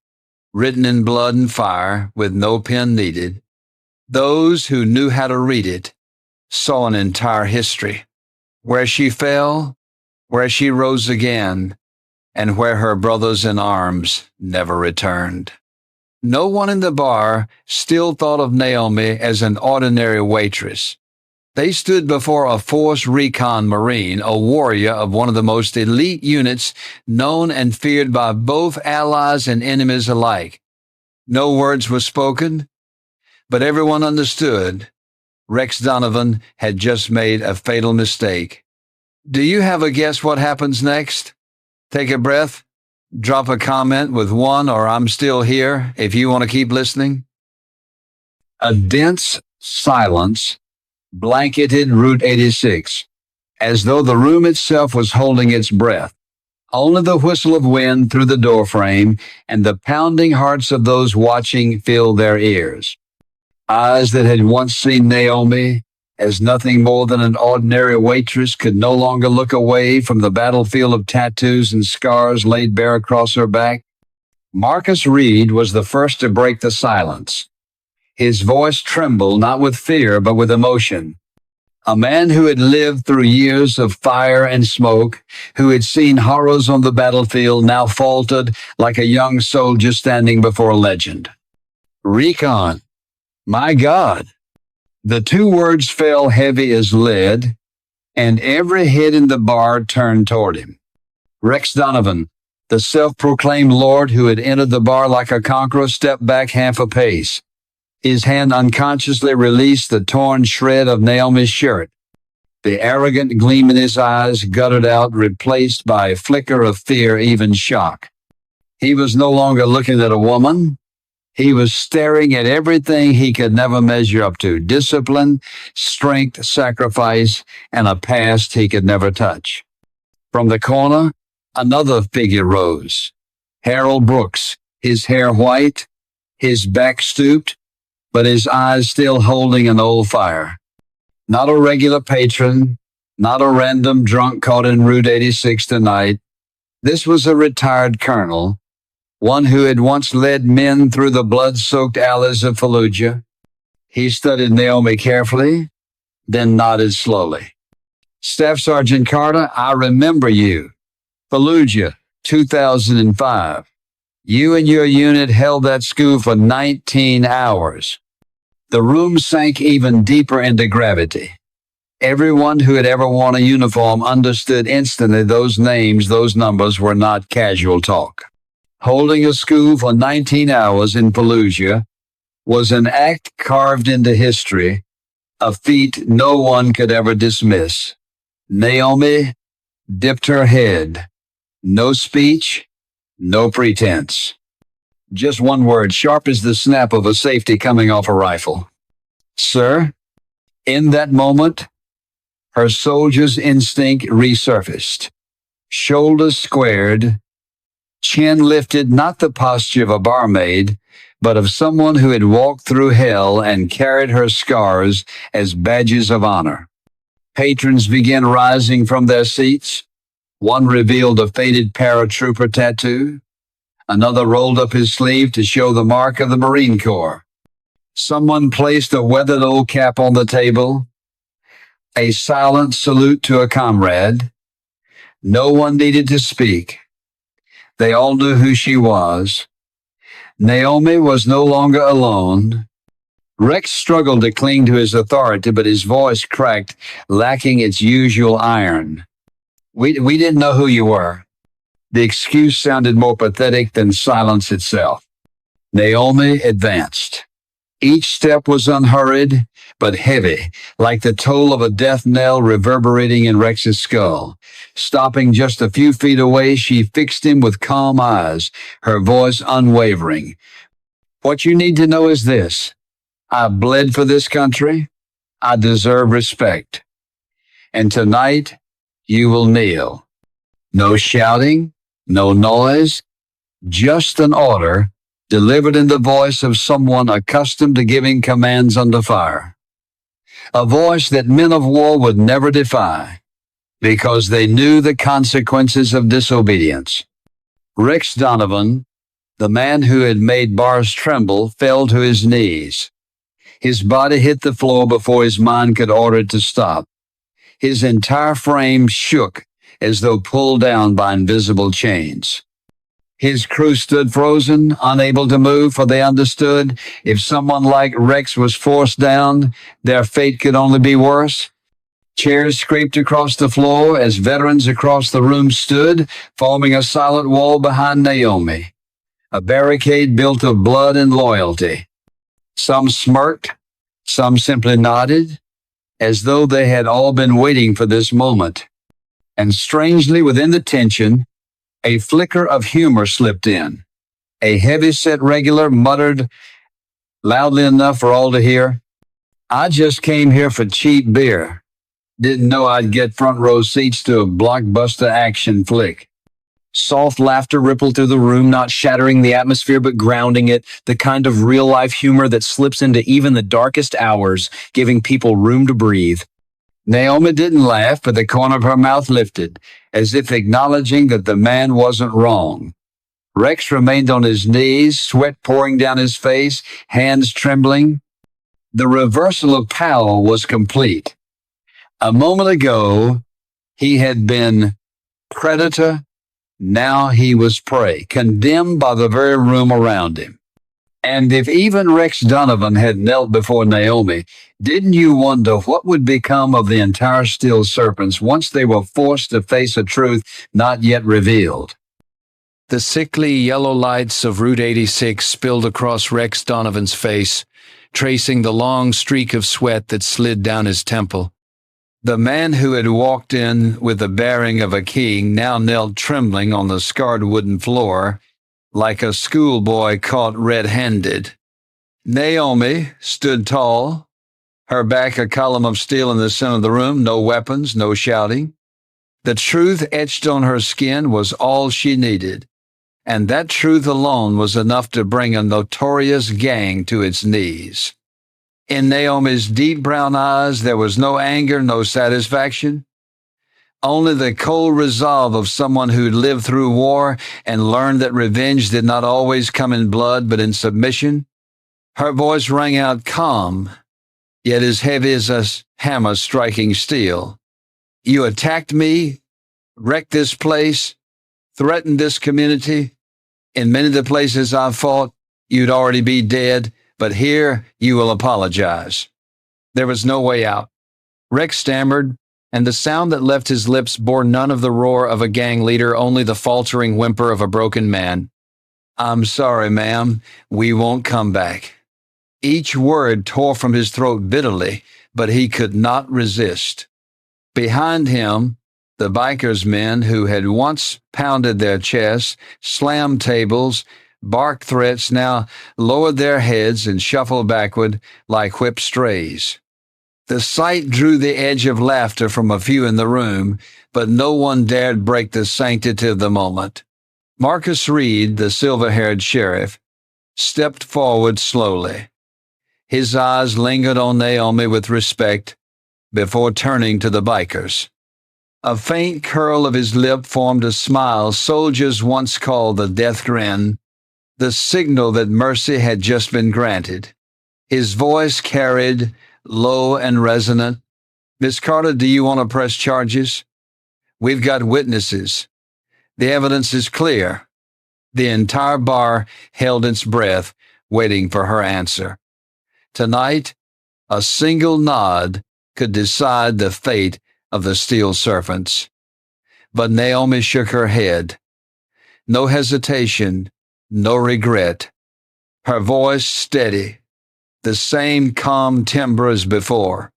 written in blood and fire, with no pen needed. Those who knew how to read it saw an entire history, where she fell, where she rose again, and where her brothers in arms never returned. No one in the bar still thought of Naomi as an ordinary waitress. They stood before a Force Recon Marine, a warrior of one of the most elite units known and feared by both allies and enemies alike. No words were spoken, but everyone understood. Rex Donovan had just made a fatal mistake. Do you have a guess what happens next? Take a breath, drop a comment with one or "I'm still here" if you want to keep listening. A dense silence blanketed Route 86, as though the room itself was holding its breath. Only the whistle of wind through the doorframe and the pounding hearts of those watching filled their ears. Eyes that had once seen Naomi as nothing more than an ordinary waitress could no longer look away from the battlefield of tattoos and scars laid bare across her back. Marcus Reed was the first to break the silence. His voice trembled not with fear but with emotion. A man who had lived through years of fire and smoke, who had seen horrors on the battlefield, now faltered like a young soldier standing before a legend. Recon. My God. The two words fell heavy as lead, and every head in the bar turned toward him. Rex Donovan, the self-proclaimed lord who had entered the bar like a conqueror, stepped back half a pace. His hand unconsciously released the torn shred of Naomi's shirt. The arrogant gleam in his eyes guttered out, replaced by a flicker of fear, even shock. He was no longer looking at a woman. He was staring at everything he could never measure up to: discipline, strength, sacrifice, and a past he could never touch. From the corner, another figure rose. Harold Brooks, his hair white, his back stooped, but his eyes still holding an old fire. Not a regular patron, not a random drunk caught in Route 86 tonight. This was a retired colonel, one who had once led men through the blood-soaked alleys of Fallujah. He studied Naomi carefully, then nodded slowly. Staff Sergeant Carter, I remember you. Fallujah, 2005. You and your unit held that school for 19 hours. The room sank even deeper into gravity. Everyone who had ever worn a uniform understood instantly those names, those numbers were not casual talk. Holding a school for 19 hours in Fallujah was an act carved into history, a feat no one could ever dismiss. Naomi dipped her head. No speech, no pretense. Just one word, sharp as the snap of a safety coming off a rifle. Sir, in that moment, her soldier's instinct resurfaced. Shoulders squared, chin lifted, not the posture of a barmaid, but of someone who had walked through hell and carried her scars as badges of honor. Patrons began rising from their seats. One revealed a faded paratrooper tattoo. Another rolled up his sleeve to show the mark of the Marine Corps. Someone placed a weathered old cap on the table. A silent salute to a comrade. No one needed to speak. They all knew who she was. Naomi was no longer alone. Rex struggled to cling to his authority, but his voice cracked, lacking its usual iron. We didn't know who you were. The excuse sounded more pathetic than silence itself. Naomi advanced. Each step was unhurried, but heavy, like the toll of a death knell reverberating in Rex's skull. Stopping just a few feet away, she fixed him with calm eyes, her voice unwavering. What you need to know is this. I bled for this country. I deserve respect. And tonight, you will kneel. No shouting, no noise, just an order delivered in the voice of someone accustomed to giving commands under fire. A voice that men of war would never defy, because they knew the consequences of disobedience. Rex Donovan, the man who had made bars tremble, fell to his knees. His body hit the floor before his mind could order it to stop. His entire frame shook as though pulled down by invisible chains. His crew stood frozen, unable to move, for they understood if someone like Rex was forced down, their fate could only be worse. Chairs scraped across the floor as veterans across the room stood, forming a solid wall behind Naomi, a barricade built of blood and loyalty. Some smirked, some simply nodded, as though they had all been waiting for this moment. And strangely, within the tension, a flicker of humor slipped in. A heavy-set regular muttered loudly enough for all to hear, I just came here for cheap beer. Didn't know I'd get front row seats to a blockbuster action flick. Soft laughter rippled through the room, not shattering the atmosphere but grounding it, the kind of real-life humor that slips into even the darkest hours, giving people room to breathe. Naomi didn't laugh, but the corner of her mouth lifted, as if acknowledging that the man wasn't wrong. Rex remained on his knees, sweat pouring down his face, hands trembling. The reversal of power was complete. A moment ago, he had been predator. Now he was prey, condemned by the very room around him. And if even Rex Donovan had knelt before Naomi, didn't you wonder what would become of the entire Steel Serpents once they were forced to face a truth not yet revealed? The sickly yellow lights of Route 86 spilled across Rex Donovan's face, tracing the long streak of sweat that slid down his temple. The man who had walked in with the bearing of a king now knelt trembling on the scarred wooden floor, like a schoolboy caught red-handed. Naomi stood tall, her back a column of steel in the center of the room, no weapons, no shouting. The truth etched on her skin was all she needed, and that truth alone was enough to bring a notorious gang to its knees. In Naomi's deep brown eyes, there was no anger, no satisfaction, only the cold resolve of someone who'd lived through war and learned that revenge did not always come in blood but in submission. Her voice rang out calm, yet as heavy as a hammer striking steel. You attacked me, wrecked this place, threatened this community. In many of the places I've fought, you'd already be dead, but here you will apologize. There was no way out. Rex stammered, and the sound that left his lips bore none of the roar of a gang leader, only the faltering whimper of a broken man. I'm sorry, ma'am. We won't come back. Each word tore from his throat bitterly, but he could not resist. Behind him, the bikers' men who had once pounded their chests, slammed tables, barked threats, now lowered their heads and shuffled backward like whipped strays. The sight drew the edge of laughter from a few in the room, but no one dared break the sanctity of the moment. Marcus Reed, the silver-haired sheriff, stepped forward slowly. His eyes lingered on Naomi with respect before turning to the bikers. A faint curl of his lip formed a smile soldiers once called the death grin, the signal that mercy had just been granted. His voice carried, low and resonant, Miss Carter, do you want to press charges? We've got witnesses. The evidence is clear. The entire bar held its breath, waiting for her answer. Tonight, a single nod could decide the fate of the Steel Serpents. But Naomi shook her head. No hesitation, no regret. Her voice steady, the same calm timbre as before.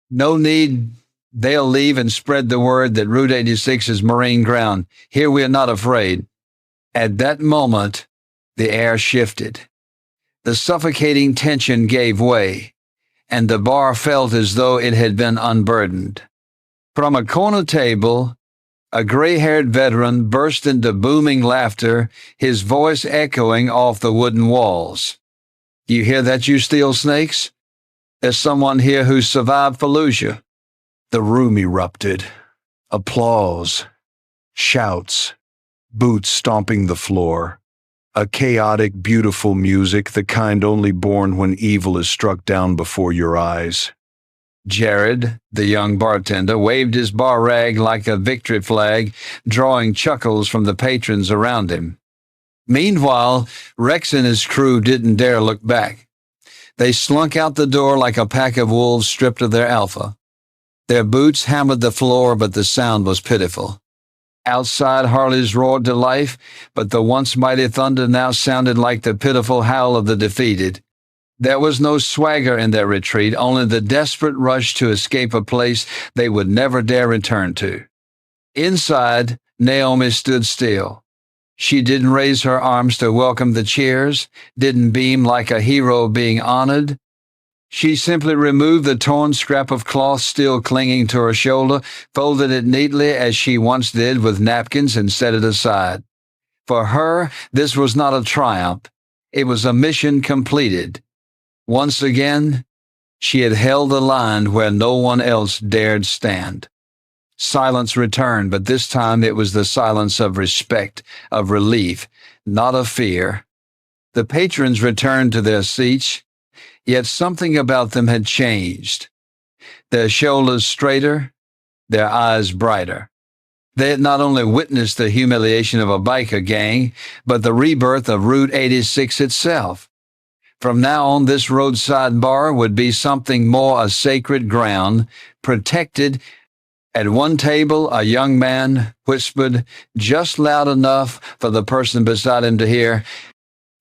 No need, they'll leave and spread the word that Route 86 is Marine ground. Here we are not afraid. At that moment, the air shifted. The suffocating tension gave way, and the bar felt as though it had been unburdened. From a corner table, a gray-haired veteran burst into booming laughter, his voice echoing off the wooden walls. You hear that, you steel snakes? There's someone here who survived Fallujah. The room erupted. Applause, shouts, boots stomping the floor. A chaotic, beautiful music, the kind only born when evil is struck down before your eyes. Jared, the young bartender, waved his bar rag like a victory flag, drawing chuckles from the patrons around him. Meanwhile, Rex and his crew didn't dare look back. They slunk out the door like a pack of wolves stripped of their alpha. Their boots hammered the floor, but the sound was pitiful. Outside, Harleys roared to life, but the once mighty thunder now sounded like the pitiful howl of the defeated. There was no swagger in their retreat, only the desperate rush to escape a place they would never dare return to. Inside, Naomi stood still. She didn't raise her arms to welcome the cheers, didn't beam like a hero being honored. She simply removed the torn scrap of cloth still clinging to her shoulder, folded it neatly as she once did with napkins, and set it aside. For her, this was not a triumph. It was a mission completed. Once again, she had held the line where no one else dared stand. Silence returned, but this time it was the silence of respect, of relief, not of fear. The patrons returned to their seats, yet something about them had changed. Their shoulders straighter, their eyes brighter. They had not only witnessed the humiliation of a biker gang, but the rebirth of Route 86 itself. From now on, this roadside bar would be something more a sacred ground, protected. At one table, a young man whispered, just loud enough for the person beside him to hear,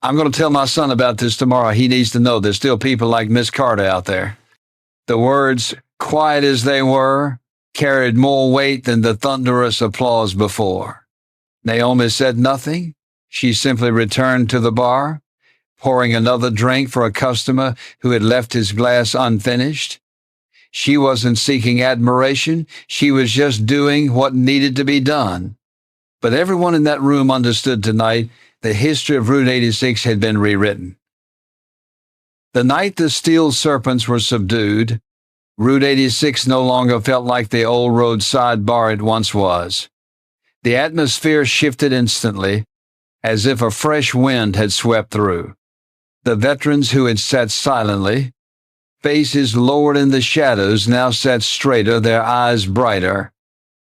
I'm going to tell my son about this tomorrow. He needs to know there's still people like Miss Carter out there. The words, quiet as they were, carried more weight than the thunderous applause before. Naomi said nothing. She simply returned to the bar, pouring another drink for a customer who had left his glass unfinished. She wasn't seeking admiration. She was just doing what needed to be done. But everyone in that room understood tonight the history of Route 86 had been rewritten. The night the steel serpents were subdued, Route 86 no longer felt like the old roadside bar it once was. The atmosphere shifted instantly, as if a fresh wind had swept through. The veterans who had sat silently, faces lowered in the shadows, now sat straighter, their eyes brighter.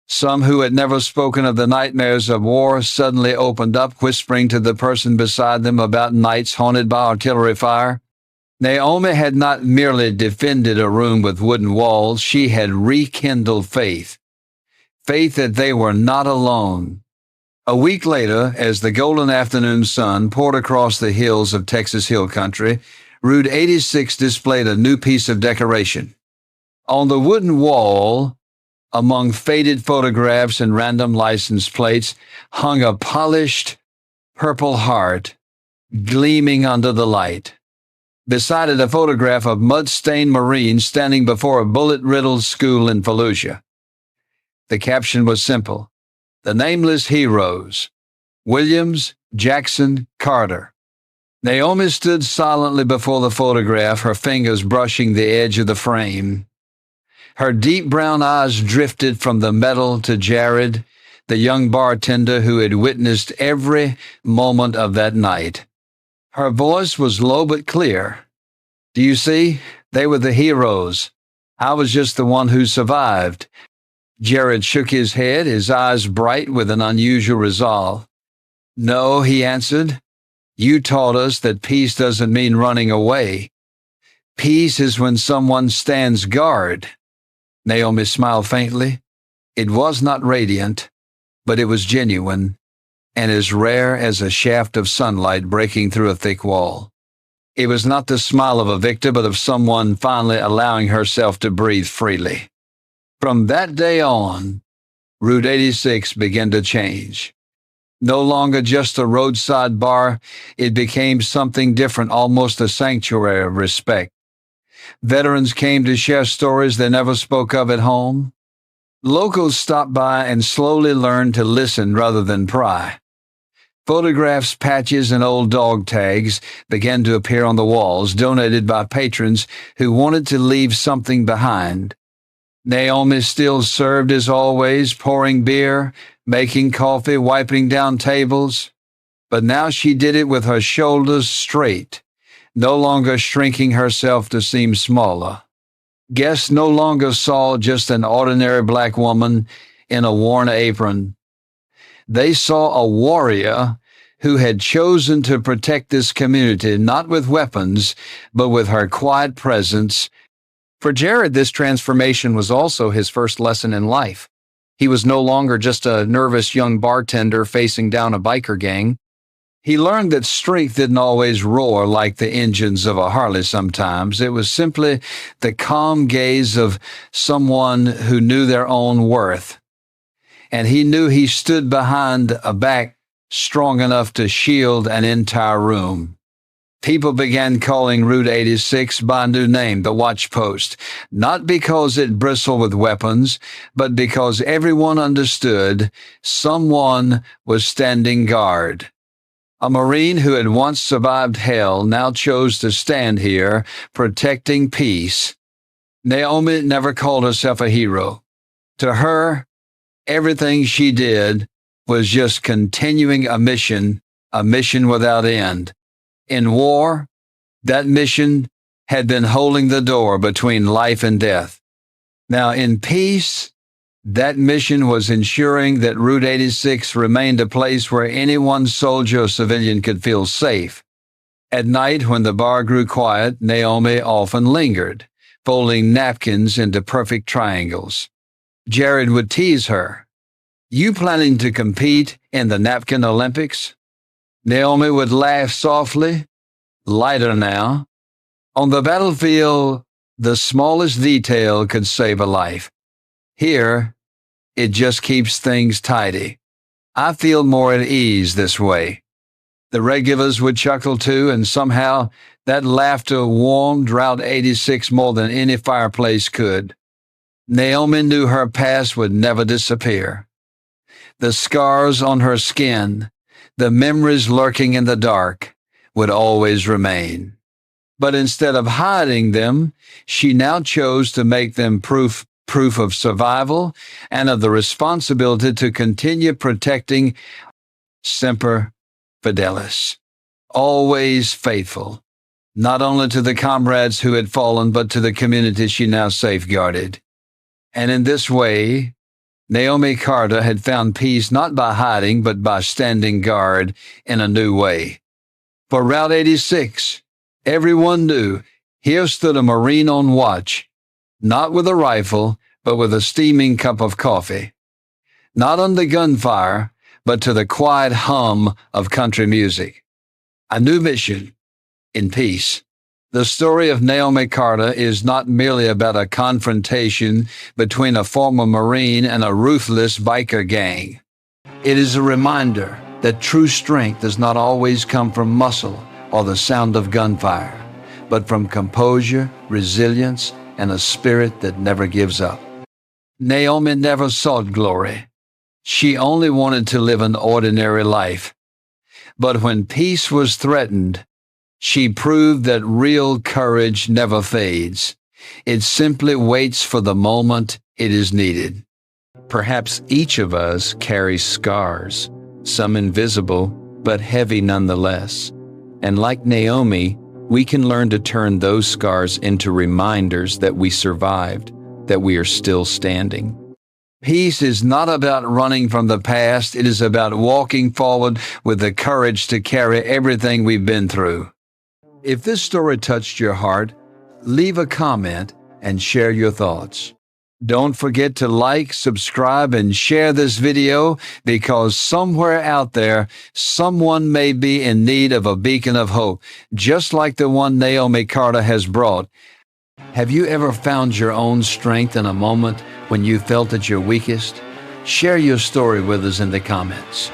Some who had never spoken of the nightmares of war suddenly opened up, whispering to the person beside them about nights haunted by artillery fire. Naomi had not merely defended a room with wooden walls, she had rekindled faith. Faith that they were not alone. A week later, as the golden afternoon sun poured across the hills of Texas Hill Country, Route 86 displayed a new piece of decoration. On the wooden wall, among faded photographs and random license plates, hung a polished purple heart, gleaming under the light. Beside it, a photograph of mud-stained Marines standing before a bullet-riddled school in Fallujah. The caption was simple: "The Nameless Heroes, Williams, Jackson, Carter." Naomi stood silently before the photograph, her fingers brushing the edge of the frame. Her deep brown eyes drifted from the metal to Jared, the young bartender who had witnessed every moment of that night. Her voice was low but clear. "Do you see? They were the heroes. I was just the one who survived." Jared shook his head, his eyes bright with an unusual resolve. "No," he answered. "You taught us that peace doesn't mean running away. Peace is when someone stands guard." Naomi smiled faintly. It was not radiant, but it was genuine, and as rare as a shaft of sunlight breaking through a thick wall. It was not the smile of a victor, but of someone finally allowing herself to breathe freely. From that day on, Route 86 began to change. No longer just a roadside bar, it became something different, almost a sanctuary of respect. Veterans came to share stories they never spoke of at home. Locals stopped by and slowly learned to listen rather than pry. Photographs, patches, and old dog tags began to appear on the walls, donated by patrons who wanted to leave something behind. Naomi still served as always, pouring beer, making coffee, wiping down tables. But now she did it with her shoulders straight, no longer shrinking herself to seem smaller. Guests no longer saw just an ordinary black woman in a worn apron. They saw a warrior who had chosen to protect this community, not with weapons, but with her quiet presence. For Jared, this transformation was also his first lesson in life. He was no longer just a nervous young bartender facing down a biker gang. He learned that strength didn't always roar like the engines of a Harley sometimes. It was simply the calm gaze of someone who knew their own worth. And he knew he stood behind a back strong enough to shield an entire room. People began calling Route 86 by a new name, the Watch Post, not because it bristled with weapons, but because everyone understood someone was standing guard. A Marine who had once survived hell now chose to stand here, protecting peace. Naomi never called herself a hero. To her, everything she did was just continuing a mission without end. In war, that mission had been holding the door between life and death. Now, in peace, that mission was ensuring that Route 86 remained a place where anyone, soldier or civilian, could feel safe. At night, when the bar grew quiet, Naomi often lingered, folding napkins into perfect triangles. Jared would tease her. "You planning to compete in the Napkin Olympics?" Naomi would laugh softly, lighter now. On the battlefield, the smallest detail could save a life. Here, it just keeps things tidy. I feel more at ease this way. The regulars would chuckle too, and somehow that laughter warmed Route 86 more than any fireplace could. Naomi knew her past would never disappear. The scars on her skin, the memories lurking in the dark, would always remain. But instead of hiding them, she now chose to make them proof of survival and of the responsibility to continue protecting Semper Fidelis, always faithful, not only to the comrades who had fallen, but to the community she now safeguarded. And in this way, Naomi Carter had found peace not by hiding, but by standing guard in a new way. For Route 86, everyone knew here stood a Marine on watch, not with a rifle, but with a steaming cup of coffee. Not under gunfire, but to the quiet hum of country music. A new mission in peace. The story of Naomi Carter is not merely about a confrontation between a former Marine and a ruthless biker gang. It is a reminder that true strength does not always come from muscle or the sound of gunfire, but from composure, resilience, and a spirit that never gives up. Naomi never sought glory. She only wanted to live an ordinary life. But when peace was threatened, she proved that real courage never fades. It simply waits for the moment it is needed. Perhaps each of us carries scars, some invisible, but heavy nonetheless. And like Naomi, we can learn to turn those scars into reminders that we survived, that we are still standing. Peace is not about running from the past. It is about walking forward with the courage to carry everything we've been through. If this story touched your heart, leave a comment and share your thoughts. Don't forget to like, subscribe, and share this video, because somewhere out there, someone may be in need of a beacon of hope, just like the one Naomi Carter has brought. Have you ever found your own strength in a moment when you felt at your weakest? Share your story with us in the comments.